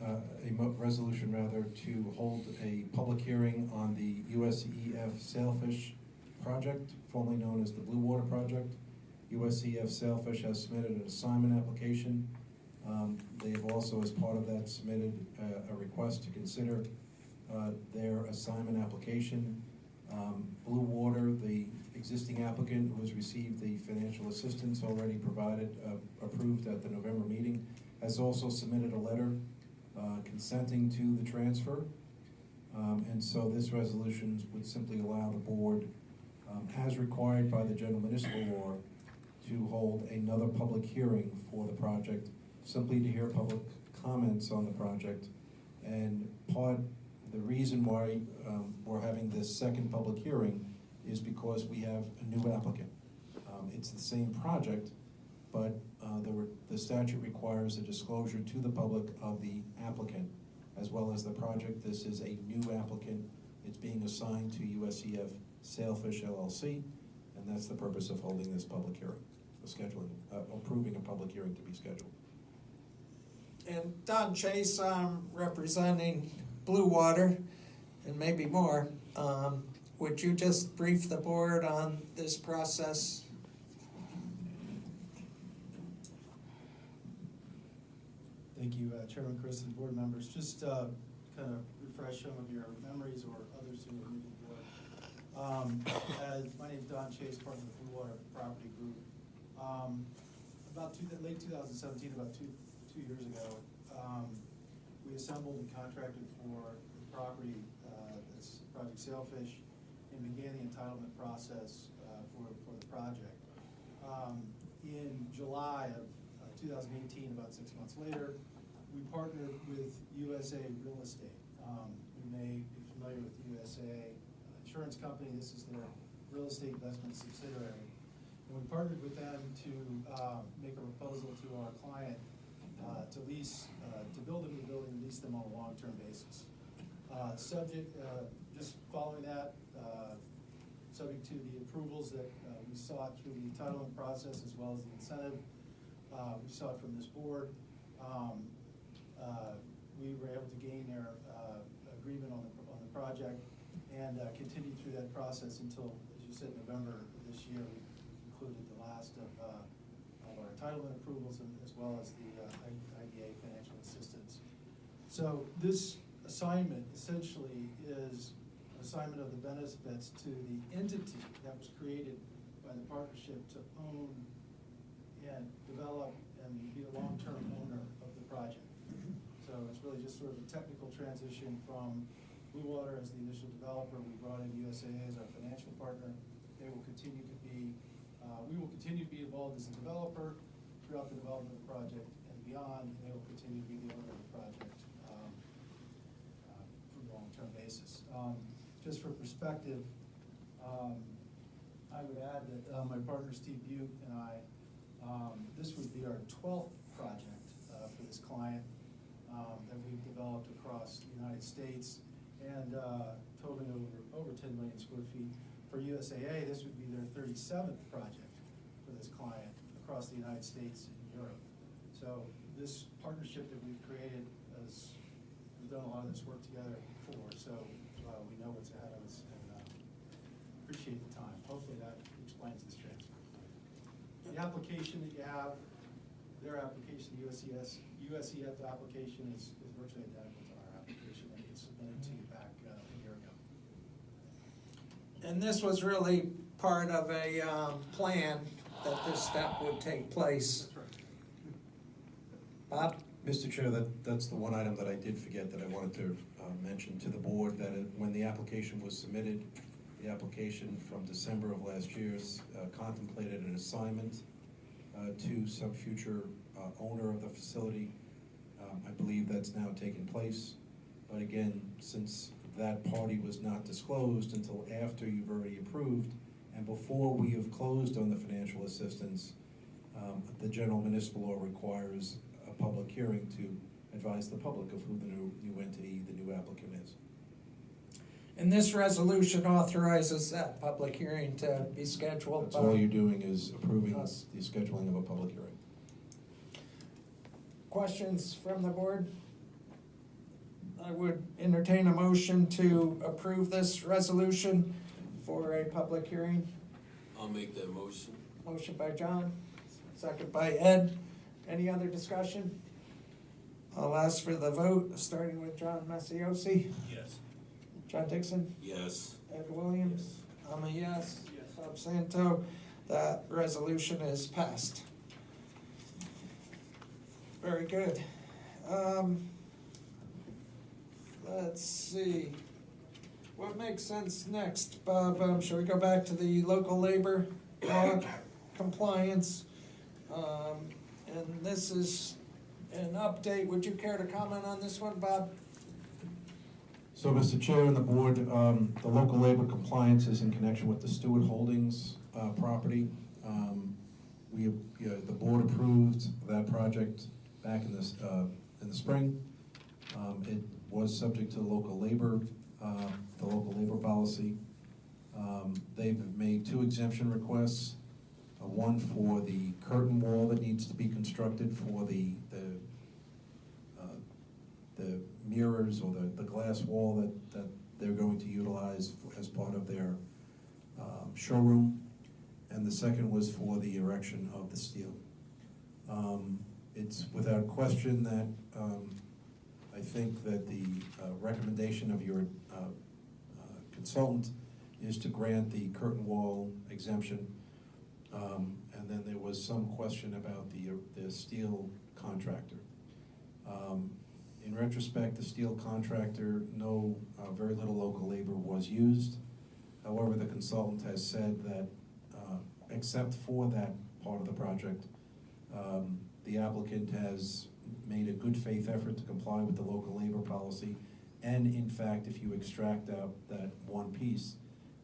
resolution rather, to hold a public hearing on the USEF Sailfish Project, formerly known as the Blue Water Project. USEF Sailfish has submitted an assignment application. They've also, as part of that, submitted a request to consider their assignment application. Blue Water, the existing applicant who has received the financial assistance already provided, approved at the November meeting, has also submitted a letter consenting to the transfer. And so this resolution would simply allow the board, as required by the general municipal law, to hold another public hearing for the project, simply to hear public comments on the project. And the reason why we're having this second public hearing is because we have a new applicant. It's the same project, but the statute requires a disclosure to the public of the applicant as well as the project. This is a new applicant. It's being assigned to USEF Sailfish LLC, and that's the purpose of holding this public hearing, approving a public hearing to be scheduled. And Don Chase, representing Blue Water, and maybe more. Would you just brief the board on this process? Thank you, Chairman Chris and board members. Just kind of refresh some of your memories or others who are new to the board. My name is Don Chase, part of the Blue Water Property Group. Late 2017, about two years ago, we assembled and contracted for the property, that's Project Sailfish, and began the entitlement process for the project. In July of 2018, about 6 months later, we partnered with USA Real Estate. You may be familiar with USA Insurance Company. This is their real estate investment subsidiary. And we partnered with them to make a proposal to our client to build a new building, lease them on a long-term basis. Just following that, subject to the approvals that we sought through the entitlement process as well as the incentive we sought from this board, we were able to gain their agreement on the project and continued through that process until, as you said, November of this year, we concluded the last of our entitlement approvals as well as the I.D.A. financial assistance. So this assignment essentially is an assignment of the benefits to the entity that was created by the partnership to own and develop and be the long-term owner of the project. So it's really just sort of a technical transition from Blue Water as the initial developer. We brought in USAA as our financial partner. They will continue to be, we will continue to be involved as a developer throughout the development of the project and beyond, and they will continue to be the owner of the project from a long-term basis. Just for perspective, I would add that my partner Steve Butte and I, this would be our 12th project for this client that we've developed across the United States and totaling over 10 million square feet. For USAA, this would be their 37th project for this client across the United States and Europe. So this partnership that we've created we've done a lot of this work together before, so we know what's ahead of us and appreciate the time. Hopefully that explains this transfer. The application that you have, their application, USEF application is virtually identical to our application that we submitted to you back a year ago. And this was really part of a plan that this step would take place. That's right. Bob? Mr. Chair, that's the one item that I did forget that I wanted to mention to the board, that when the application was submitted, the application from December of last year contemplated an assignment to some future owner of the facility. I believe that's now taken place. But again, since that party was not disclosed until after you've already approved and before we have closed on the financial assistance, The general municipal law requires a public hearing to advise the public of who the new entity, the new applicant is. And this resolution authorizes that public hearing to be scheduled. That's all you're doing is approving the scheduling of a public hearing. Questions from the board? I would entertain a motion to approve this resolution for a public hearing. I'll make that motion. Motion by John, second by Ed. Any other discussion? I'll ask for the vote, starting with John Masiosi. Yes. John Dixon? Yes. Ed Williams? I'm a yes. Bob Santo. That resolution is passed. Very good. Let's see. What makes sense next, Bob? Shall we go back to the local labor law compliance? And this is an update. Would you care to comment on this one, Bob? So, Mr. Chair and the board, the local labor compliance is in connection with the Stewart Holdings property. The board approved that project back in the spring. It was subject to the local labor policy. They've made 2 exemption requests. One for the curtain wall that needs to be constructed for the mirrors or the glass wall that they're going to utilize as part of their showroom. And the second was for the erection of the steel. It's without question that I think that the recommendation of your consultant is to grant the curtain wall exemption. And then there was some question about the steel contractor. In retrospect, the steel contractor, very little local labor was used. However, the consultant has said that except for that part of the project, the applicant has made a good faith effort to comply with the local labor policy. And in fact, if you extract out that one piece,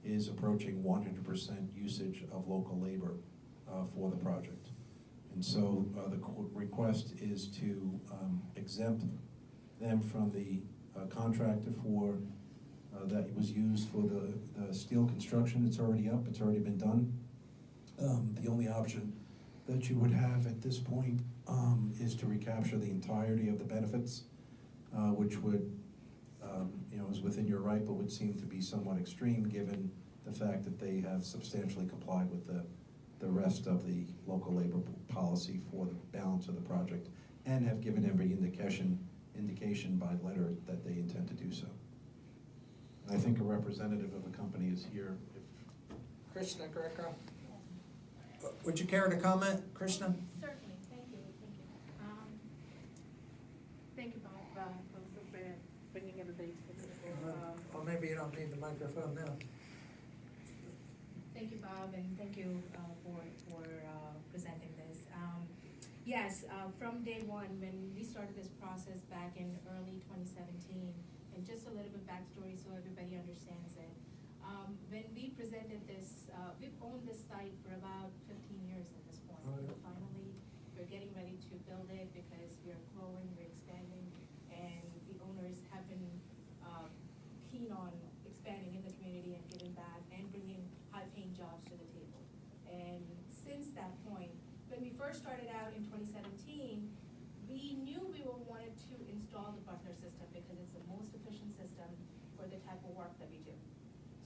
is approaching 100% usage of local labor for the project. And so the request is to exempt them from the contractor for that was used for the steel construction. It's already up, it's already been done. The only option that you would have at this point is to recapture the entirety of the benefits, which would, is within your right, but would seem to be somewhat extreme given the fact that they have substantially complied with the rest of the local labor policy for the balance of the project and have given every indication by letter that they intend to do so. And I think a representative of the company is here. Krishna Greco. Would you care to comment, Krishna? Certainly, thank you. Thank you, Bob, for bringing everybody to the table. Well, maybe you don't need the microphone now. Thank you, Bob, and thank you for presenting this. Yes, from day one, when we started this process back in early 2017, and just a little bit backstory so everybody understands it. When we presented this, we've owned this site for about 15 years at this point. Finally, we're getting ready to build it because we're growing, we're expanding, and the owners have been keen on expanding in the community and giving back and bringing high-paying jobs to the table. And since that point, when we first started out in 2017, we knew we wanted to install the Butler system because it's the most efficient system for the type of work that we do.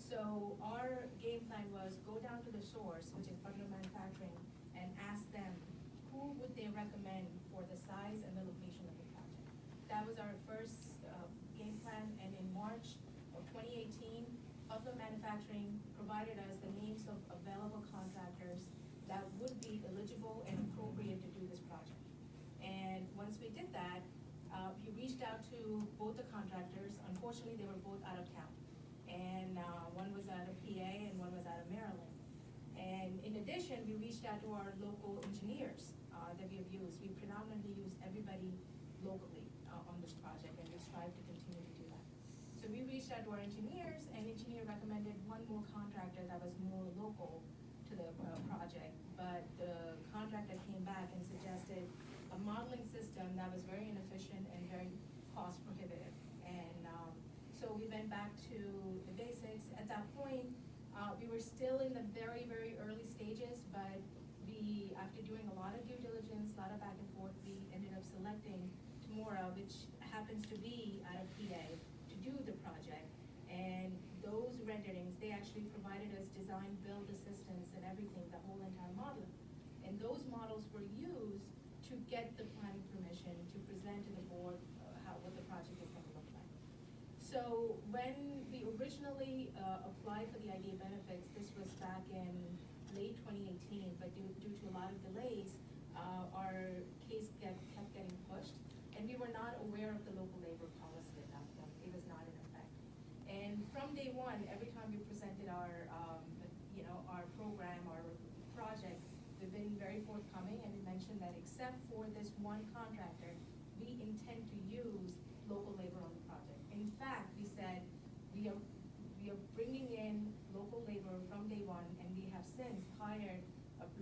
So our game plan was go down to the source, which is Butler Manufacturing, and ask them who would they recommend for the size and the location of the project. That was our first game plan, and in March of 2018, Butler Manufacturing provided us the names of available contractors that would be eligible and appropriate to do this project. And once we did that, we reached out to both the contractors. Unfortunately, they were both out of town. And one was out of PA and one was out of Maryland. And in addition, we reached out to our local engineers that we have used. We predominantly use everybody locally on this project, and we strive to continue to do that. So we reached out to our engineers, and engineer recommended one more contractor that was more local to the project. but the contractor came back and suggested a modeling system that was very inefficient and very cost prohibitive. And so we went back to the basics. At that point, we were still in the very, very early stages, but we, after doing a lot of due diligence, a lot of back and forth, we ended up selecting Tamora, which happens to be out of PA, to do the project. And those renderings, they actually provided us design build assistance and everything, the whole entire modeling. And those models were used to get the planning permission to present to the board what the project is going to look like. So when we originally applied for the I.D.A. benefits, this was back in late 2018, but due to a lot of delays, our case kept getting pushed, and we were not aware of the local labor policy at that point. It was not in effect. And from day one, every time we presented our program, our project, we've been very forthcoming, and we mentioned that except for this one contractor, we intend to use local labor on the project. In fact, we said we are bringing in local labor from day one, and we have since hired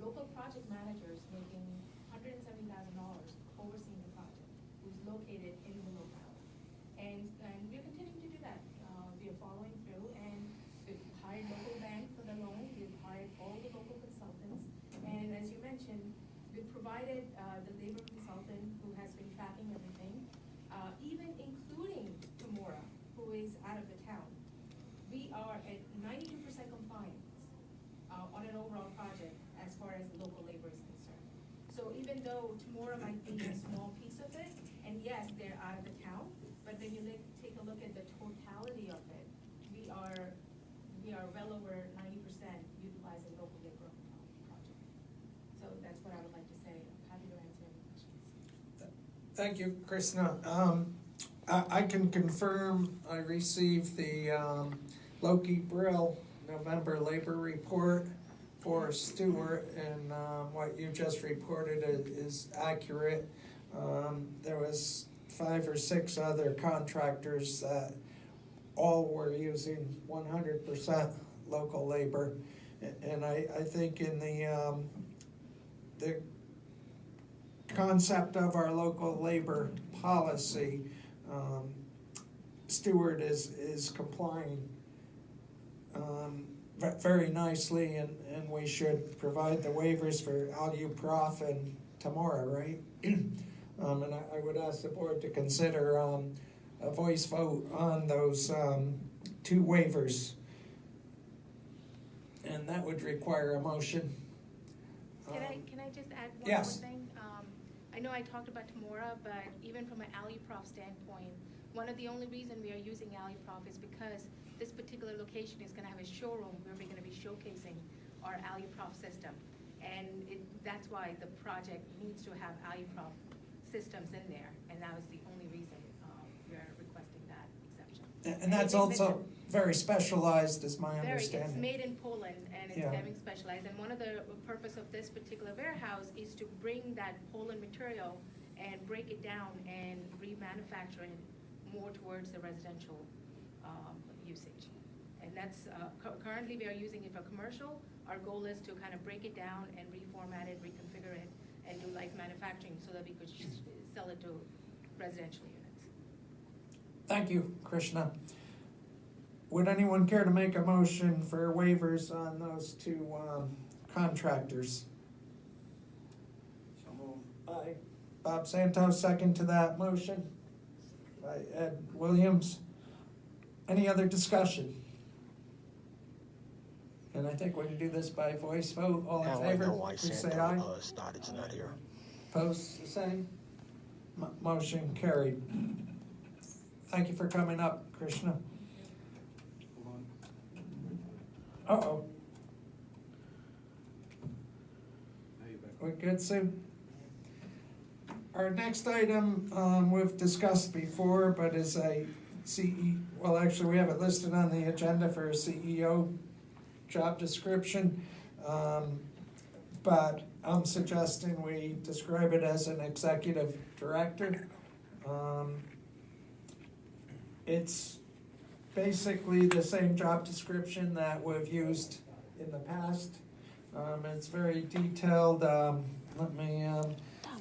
local project managers making $170,000 overseeing the project, who's located in the locality. And we're continuing to do that. We are following through, and we've hired local bank for the loan. We've hired all the local consultants, and as you mentioned, we've provided the labor consultant who has been tracking everything, even including Tamora, who is out of the town. We are at 92% compliance on an overall project as far as the local labor is concerned. So even though Tamora might be a small piece of it, and yes, they're out of the town, but when you take a look at the totality of it, we are well over 90% utilizing local labor on the project. So that's what I would like to say. I'm happy to answer any questions. Thank you, Krishna. I can confirm I received the Loki Brill November labor report for Stewart, and what you just reported is accurate. There was 5 or 6 other contractors that all were using 100% local labor, and I think in the concept of our local labor policy, Stewart is complying very nicely, and we should provide the waivers for Aluprof and Tamora, right? And I would ask the board to consider a voice vote on those 2 waivers. And that would require a motion. Can I just add one Yes. more thing? I know I talked about Tamora, but even from an Aluprof standpoint, one of the only reason we are using Aluprof is because this particular location is going to have a showroom where we're going to be showcasing our Aluprof system. And that's why the project needs to have Aluprof systems in there, and that was the only reason we're requesting that exception. And that's also very specialized, is my It's understanding. made in Poland, and it's Yeah. very specialized. And one of the purpose of this particular warehouse is to bring that Poland material and break it down and remanufacture it more towards the residential usage. And that's currently we are using it for commercial. Our goal is to kind of break it down and reformat it, reconfigure it, and do like manufacturing so that we could sell it to residential units. Thank you, Krishna. Would anyone care to make a motion for waivers on those 2 contractors? So moved. Aye. Bob Santos, second to that motion. By Ed Williams. Any other discussion? And I think we can do this by voice vote. All in favor, please say aye. Stoddard's not here. Opposed, the same. Motion carried. Thank you for coming up, Krishna. Uh-oh. We good, Sue? Our next item, we've discussed before, but is a well, actually, we have it listed on the agenda for a CEO job description. But I'm suggesting we describe it as an executive director. It's basically the same job description that we've used in the past. It's very detailed. Let me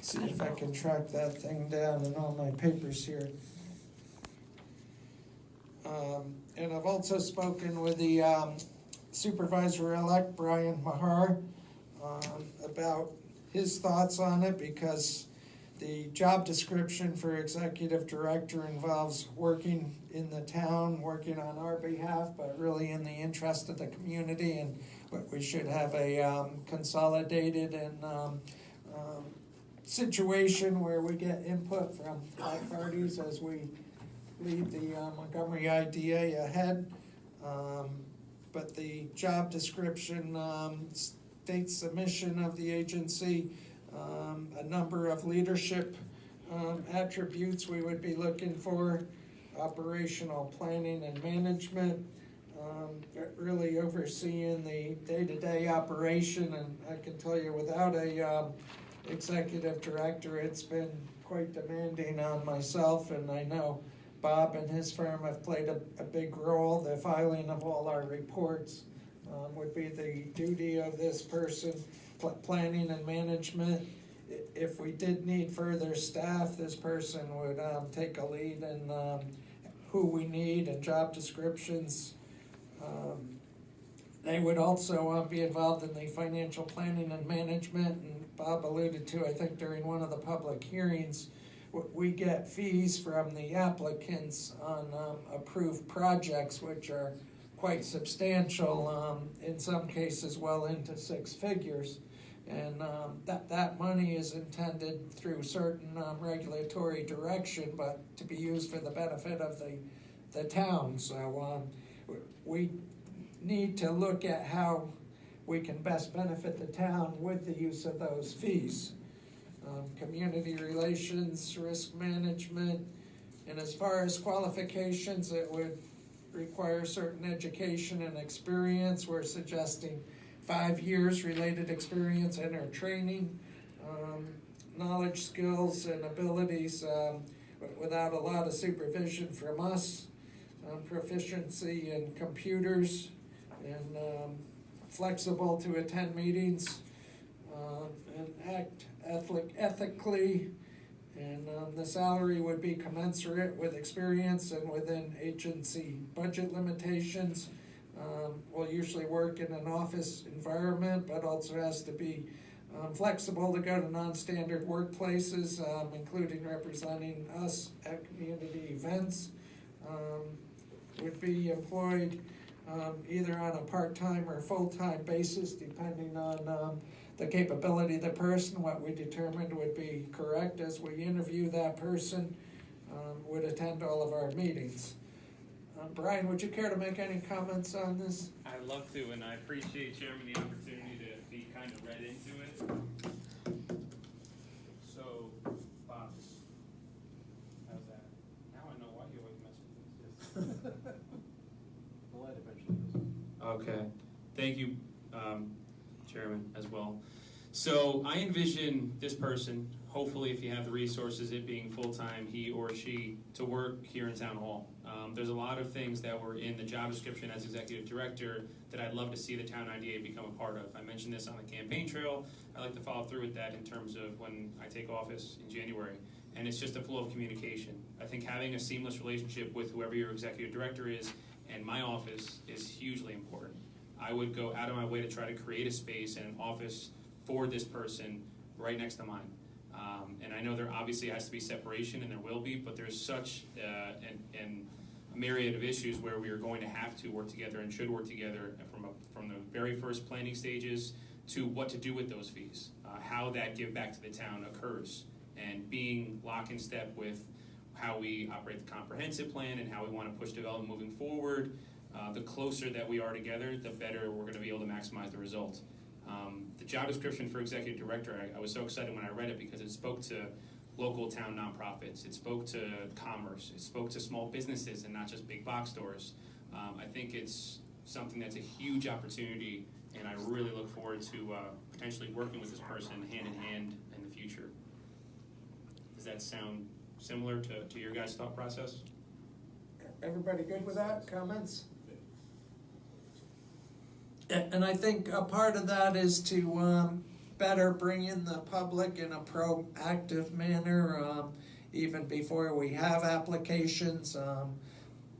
see if I can track that thing down in all my papers here. And I've also spoken with the supervisor-elect, Brian Mahar, about his thoughts on it, because the job description for executive director involves working in the town, working on our behalf, but really in the interest of the community, and we should have a consolidated and situation where we get input from all parties as we lead the Montgomery I.D.A. ahead. But the job description states the mission of the agency, a number of leadership attributes we would be looking for, operational planning and management, really overseeing the day-to-day operation. And I can tell you, without a executive director, it's been quite demanding on myself, and I know Bob and his firm have played a big role. The filing of all our reports would be the duty of this person. Planning and management. If we did need further staff, this person would take a lead in who we need and job descriptions. They would also be involved in the financial planning and management, and Bob alluded to, I think during one of the public hearings, we get fees from the applicants on approved projects, which are quite substantial, in some cases well into 6 figures. And that money is intended through certain regulatory direction, but to be used for the benefit of the town. So we need to look at how we can best benefit the town with the use of those fees. Community relations, risk management, and as far as qualifications, it would require certain education and experience. We're suggesting 5 years related experience and or training, knowledge, skills, and abilities without a lot of supervision from us, proficiency in computers, and flexible to attend meetings, and act ethically, and the salary would be commensurate with experience and within agency budget limitations. We'll usually work in an office environment, but also has to be flexible to go to non-standard workplaces, including representing us at community events. Would be employed either on a part-time or full-time basis, depending on the capability of the person. What we determined would be correct as we interview that person, would attend all of our meetings. Brian, would you care to make any comments on this? I'd love to, and I appreciate, Chairman, the opportunity to be kind of read into it. So, Bob, how's that? Now I know why you always mess with this. The light eventually goes on. Okay, thank you, Chairman, as well. So I envision this person, hopefully if you have the resources, it being full-time, he or she, to work here in Town Hall. There's a lot of things that were in the job description as executive director that I'd love to see the town I.D.A. become a part of. I mentioned this on the campaign trail. I'd like to follow through with that in terms of when I take office in January. And it's just a flow of communication. I think having a seamless relationship with whoever your executive director is and my office is hugely important. I would go out of my way to try to create a space and an office for this person right next to mine. And I know there obviously has to be separation, and there will be, but there's such a myriad of issues where we are going to have to work together and should work together from the very first planning stages to what to do with those fees, how that give back to the town occurs, and being lock in step with how we operate the comprehensive plan and how we want to push development moving forward. The closer that we are together, the better we're going to be able to maximize the results. The job description for executive director, I was so excited when I read it because it spoke to local town nonprofits, it spoke to commerce, it spoke to small businesses and not just big box stores. I think it's something that's a huge opportunity, and I really look forward to potentially working with this person hand in hand in the future. Does that sound similar to your guys' thought process? Everybody good with that? Comments? And I think a part of that is to better bring in the public in a proactive manner, even before we have applications.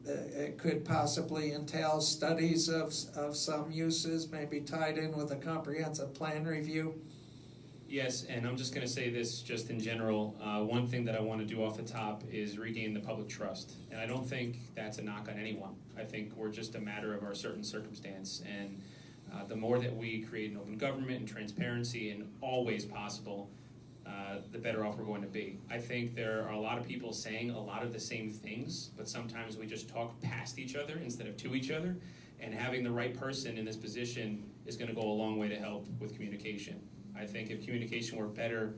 It could possibly entail studies of some uses, maybe tied in with a comprehensive plan review. Yes, and I'm just going to say this just in general. One thing that I want to do off the top is regain the public trust. And I don't think that's a knock on anyone. I think we're just a matter of our certain circumstance. And the more that we create an open government and transparency in all ways possible, the better off we're going to be. I think there are a lot of people saying a lot of the same things, but sometimes we just talk past each other instead of to each other. And having the right person in this position is going to go a long way to help with communication. I think if communication were better,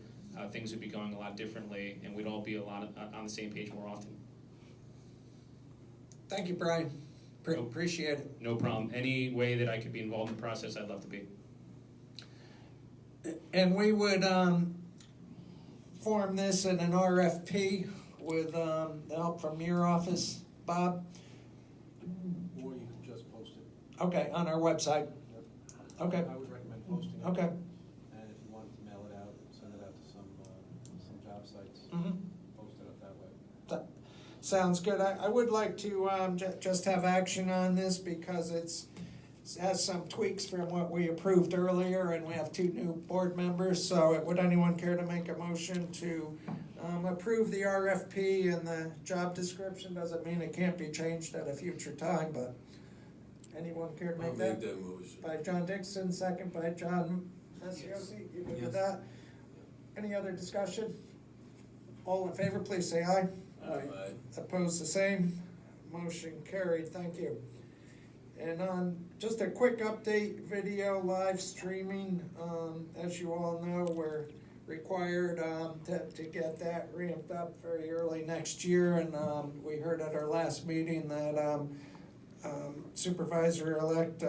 things would be going a lot differently, and we'd all be a lot on the same page more often. Thank you, Brian. Appreciate it. No problem. Any way that I could be involved in the process, I'd love to be. And we would form this in an RFP with help from your office, Bob. Or you can just post it. Okay, on our website. Yep. Okay. I would recommend posting it. Okay. And if you wanted to mail it out, send it out to some job sites, Mhm. post it up that way. That sounds good. I would like to just have action on this because it has some tweaks from what we approved earlier, and we have 2 new board members. So would anyone care to make a motion to approve the RFP and the job description? Doesn't mean it can't be changed at a future time, but anyone care to make that? I'll make that motion. By John Dixon, second by John Masiosi. You good with that? Any other discussion? All in favor, please say aye. Aye. Opposed, the same. Motion carried. Thank you. And on just a quick update, video live streaming, as you all know, we're required to get that ramped up very early next year. And we heard at our last meeting that Supervisor-elect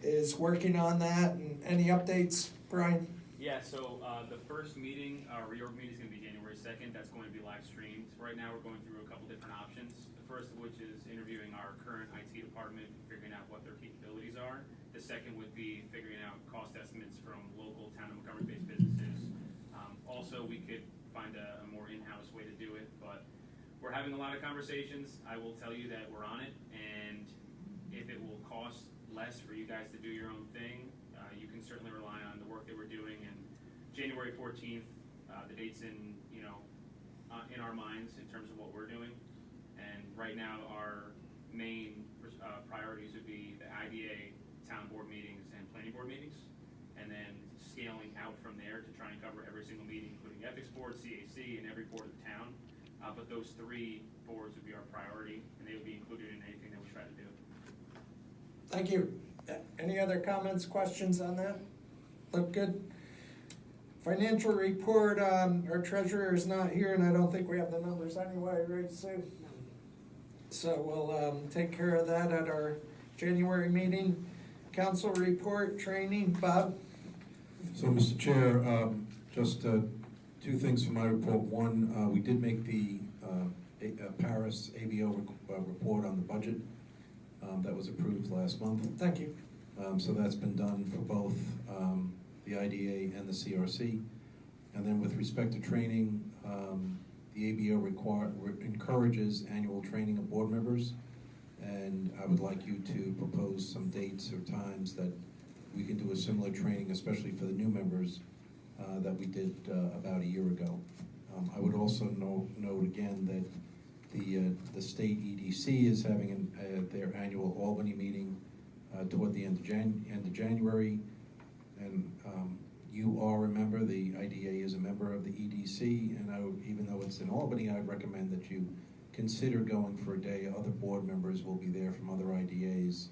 is working on that. And any updates, Brian? Yeah, so the first meeting, our reorg meeting is going to be January 2nd. That's going to be live streamed. Right now we're going through a couple different options. The first of which is interviewing our current IT department, figuring out what their capabilities are. The second would be figuring out cost estimates from local town of Montgomery-based businesses. Also, we could find a more in-house way to do it, but we're having a lot of conversations. I will tell you that we're on it, and if it will cost less for you guys to do your own thing, you can certainly rely on the work that we're doing. And January 14th, the date's in our minds in terms of what we're doing. And right now, our main priorities would be the I.D.A. town board meetings and planning board meetings, and then scaling out from there to try and cover every single meeting, including ethics board, CAC, and every board of the town. But those 3 boards would be our priority, and they would be included in anything that we try to do. Thank you. Any other comments, questions on that? Look good? Financial report, our treasurer is not here, and I don't think we have the numbers anyway, right, Sue? So we'll take care of that at our January meeting. Council report, training, Bob? So, Mr. Chair, just 2 things from my report. One, we did make the Paris ABO report on the budget that was approved last month. Thank you. So that's been done for both the I.D.A. and the CRC. And then with respect to training, the ABO encourages annual training of board members. And I would like you to propose some dates or times that we can do a similar training, especially for the new members that we did about a year ago. I would also note again that the state EDC is having their annual Albany meeting toward the end of January, and you are a member. The I.D.A. is a member of the EDC, and even though it's in Albany, I recommend that you consider going for a day. Other board members will be there from other I.D.A.s.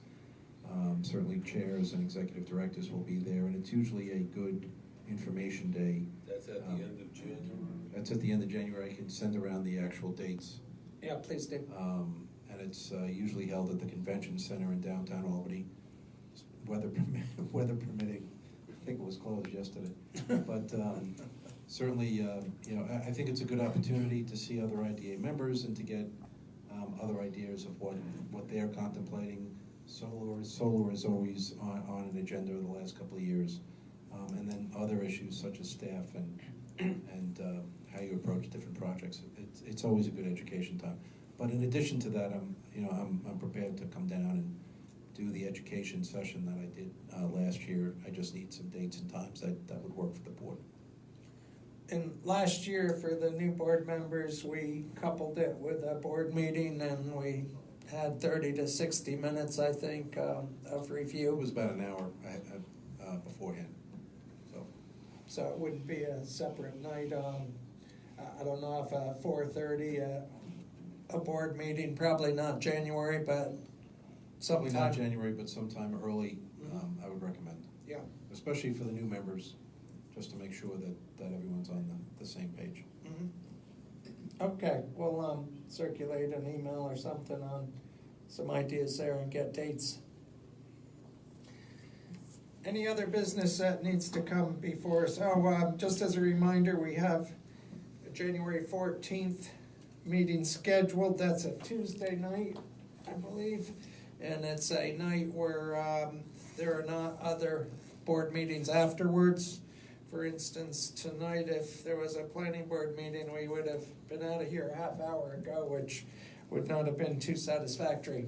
Certainly chairs and executive directors will be there, and it's usually a good information day. That's at the end of January? That's at the end of January. I can send around the actual dates. Yeah, please do. And it's usually held at the convention center in downtown Albany, weather permitting. I think it was closed yesterday. But certainly, I think it's a good opportunity to see other I.D.A. members and to get other ideas of what they're contemplating. Solar is always on an agenda the last couple of years. And then other issues such as staff and how you approach different projects. It's always a good education time. But in addition to that, I'm prepared to come down and do the education session that I did last year. I just need some dates and times that would work for the board. And last year, for the new board members, we coupled it with a board meeting, and we had 30 to 60 minutes, I think, of review. It was about an hour beforehand. So it wouldn't be a separate night. I don't know if 4:30, a board meeting, probably not January, but Probably sometime. not January, but sometime early, I would recommend. Yeah. Especially for the new members, just to make sure that everyone's on the same page. Okay, we'll circulate an email or something on some ideas there and get dates. Any other business that needs to come before us? Oh, just as a reminder, we have a January 14th meeting scheduled. That's a Tuesday night, I believe. And it's a night where there are not other board meetings afterwards. For instance, tonight, if there was a planning board meeting, we would have been out of here a half hour ago, which would not have been too satisfactory.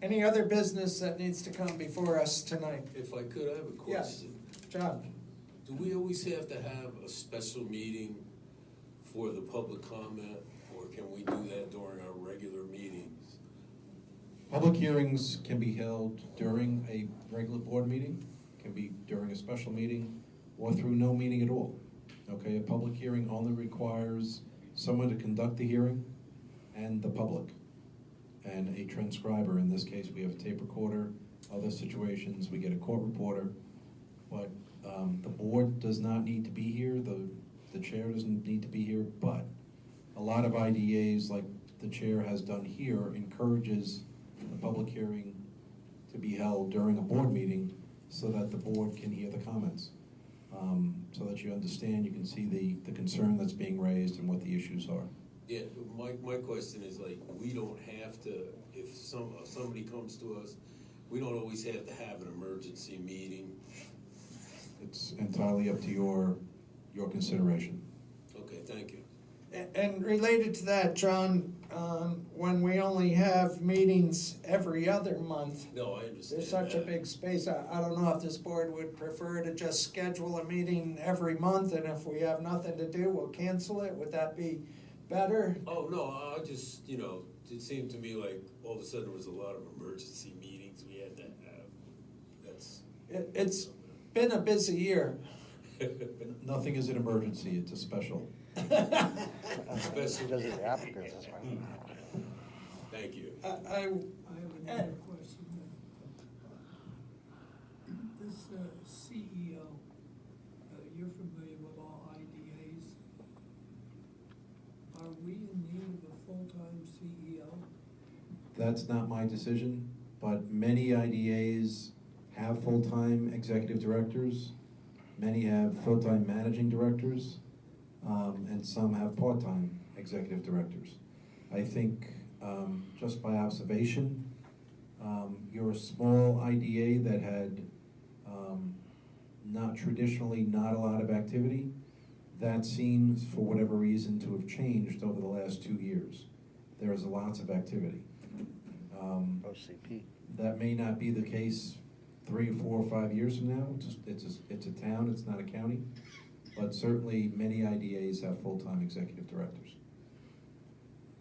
Any other business that needs to come before us tonight? If I could, I have a question. Yes, John. Do we always have to have a special meeting for the public comment, or can we do that during our regular meetings? Public hearings can be held during a regular board meeting, can be during a special meeting, or through no meeting at all. Okay, a public hearing only requires someone to conduct the hearing and the public, and a transcriber. In this case, we have a tape recorder. Other situations, we get a court reporter. But the board does not need to be here, the chair doesn't need to be here, but a lot of IDAs, like the chair has done here, encourages the public hearing to be held during a board meeting so that the board can hear the comments. So that you understand, you can see the concern that's being raised and what the issues are. Yeah, my question is, like, we don't have to, if somebody comes to us, we don't always have to have an emergency meeting. It's entirely up to your consideration. Okay, thank you. And related to that, John, when we only have meetings every other month, No, I understand there's such a that. big space. I don't know if this board would prefer to just schedule a meeting every month, and if we have nothing to do, we'll cancel it. Would that be better? Oh, no, I just, it seemed to me like all of a sudden there was a lot of emergency meetings we had to have. That's. It's been a busy year. Nothing is an emergency, it's a special. Special. Because of the applicants, that's why. Thank you. I I have another question. This CEO, you're familiar with all IDAs. Are we in need of a full-time CEO? That's not my decision, but many IDAs have full-time executive directors. Many have full-time managing directors, and some have part-time executive directors. I think, just by observation, you're a small IDA that had not a lot of activity. That seems, for whatever reason, to have changed over the last 2 years. There is lots of activity. OCP. That may not be the case 3 or 4 or 5 years from now. It's a town, it's not a county. But certainly, many IDAs have full-time executive directors.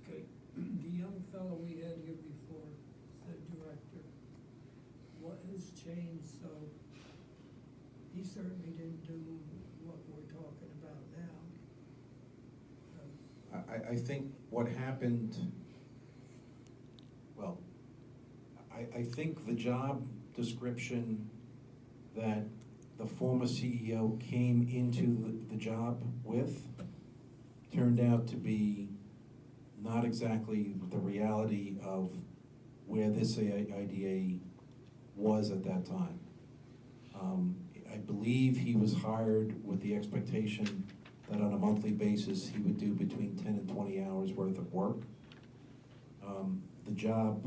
Okay, the young fellow we had here before, the director, what has changed? So he certainly didn't do what we're talking about now. I think what happened, well, I think the job description that the former CEO came into the job with turned out to be not exactly the reality of where this IDA was at that time. I believe he was hired with the expectation that on a monthly basis he would do between 10 and 20 hours worth of work. The job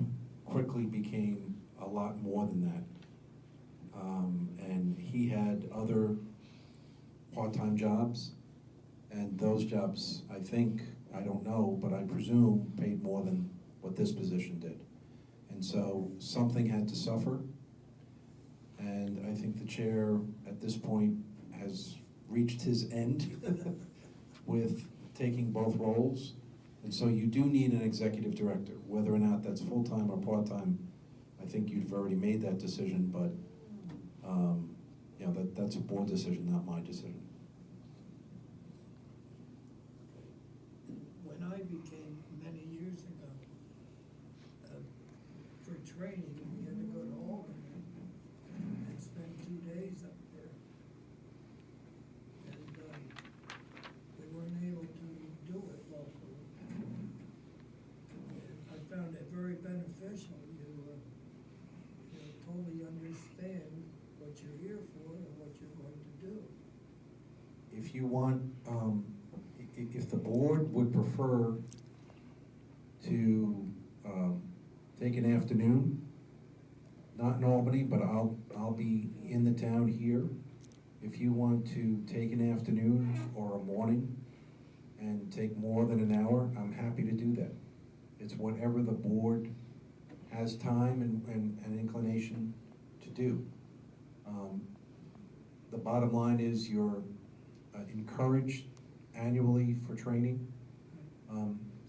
quickly became a lot more than that. And he had other part-time jobs, and those jobs, I think, I don't know, but I presume paid more than what this position did. And so something had to suffer, and I think the chair at this point has reached his end with taking both roles. And so you do need an executive director, whether or not that's full-time or part-time. I think you've already made that decision, but you know, that's a board decision, not my decision. When I became, many years ago, for training, we had to go to Albany and spend 2 days up there. And we weren't able to do it locally. And I found it very beneficial. You totally understand what you're here for and what you're going to do. If you want, if the board would prefer to take an afternoon, not in Albany, but I'll be in the town here. If you want to take an afternoon or a morning and take more than an hour, I'm happy to do that. It's whatever the board has time and inclination to do. The bottom line is you're encouraged annually for training.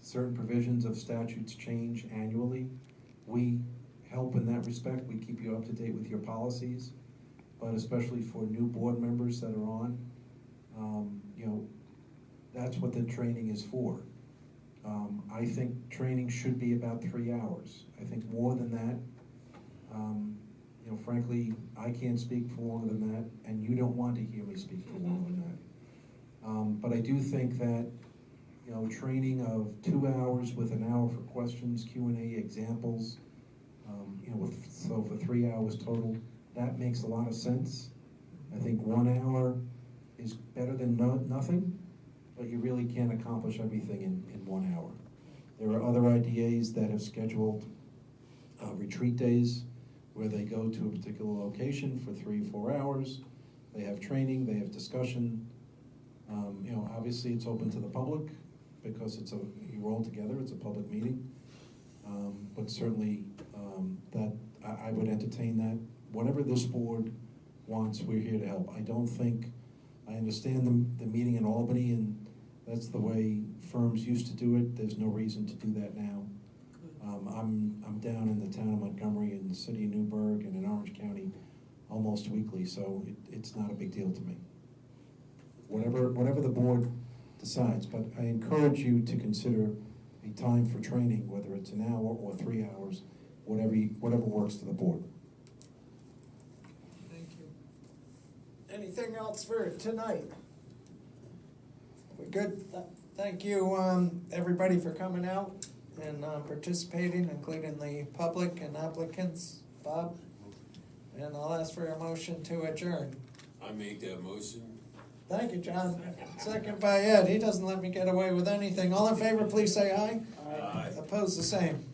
Certain provisions of statutes change annually. We help in that respect. We keep you up to date with your policies, but especially for new board members that are on, you know, that's what the training is for. I think training should be about 3 hours. I think more than that, you know, frankly, I can't speak for longer than that, and you don't want to hear me speak for longer than that. But I do think that, you know, training of 2 hours with an hour for questions, Q&A, examples, you know, so for 3 hours total, that makes a lot of sense. I think 1 hour is better than nothing, but you really can't accomplish everything in 1 hour. There are other IDAs that have scheduled retreat days where they go to a particular location for 3 or 4 hours. They have training, they have discussion. You know, obviously it's open to the public because you're all together, it's a public meeting. But certainly that I would entertain that. Whatever this board wants, we're here to help. I understand the meeting in Albany, and that's the way firms used to do it. There's no reason to do that now. I'm down in the town of Montgomery, in the city of Newburgh, and in Orange County almost weekly, so it's not a big deal to me. Whatever the board decides, but I encourage you to consider a time for training, whether it's an hour or 3 hours, whatever works for the board. Thank you. Anything else for tonight? We good? Thank you, everybody, for coming out and participating, including the public and applicants. Bob? And I'll ask for a motion to adjourn. I make that motion. Thank you, John. Second by Ed. He doesn't let me get away with anything. All in favor, please say aye. Aye. Opposed, the same.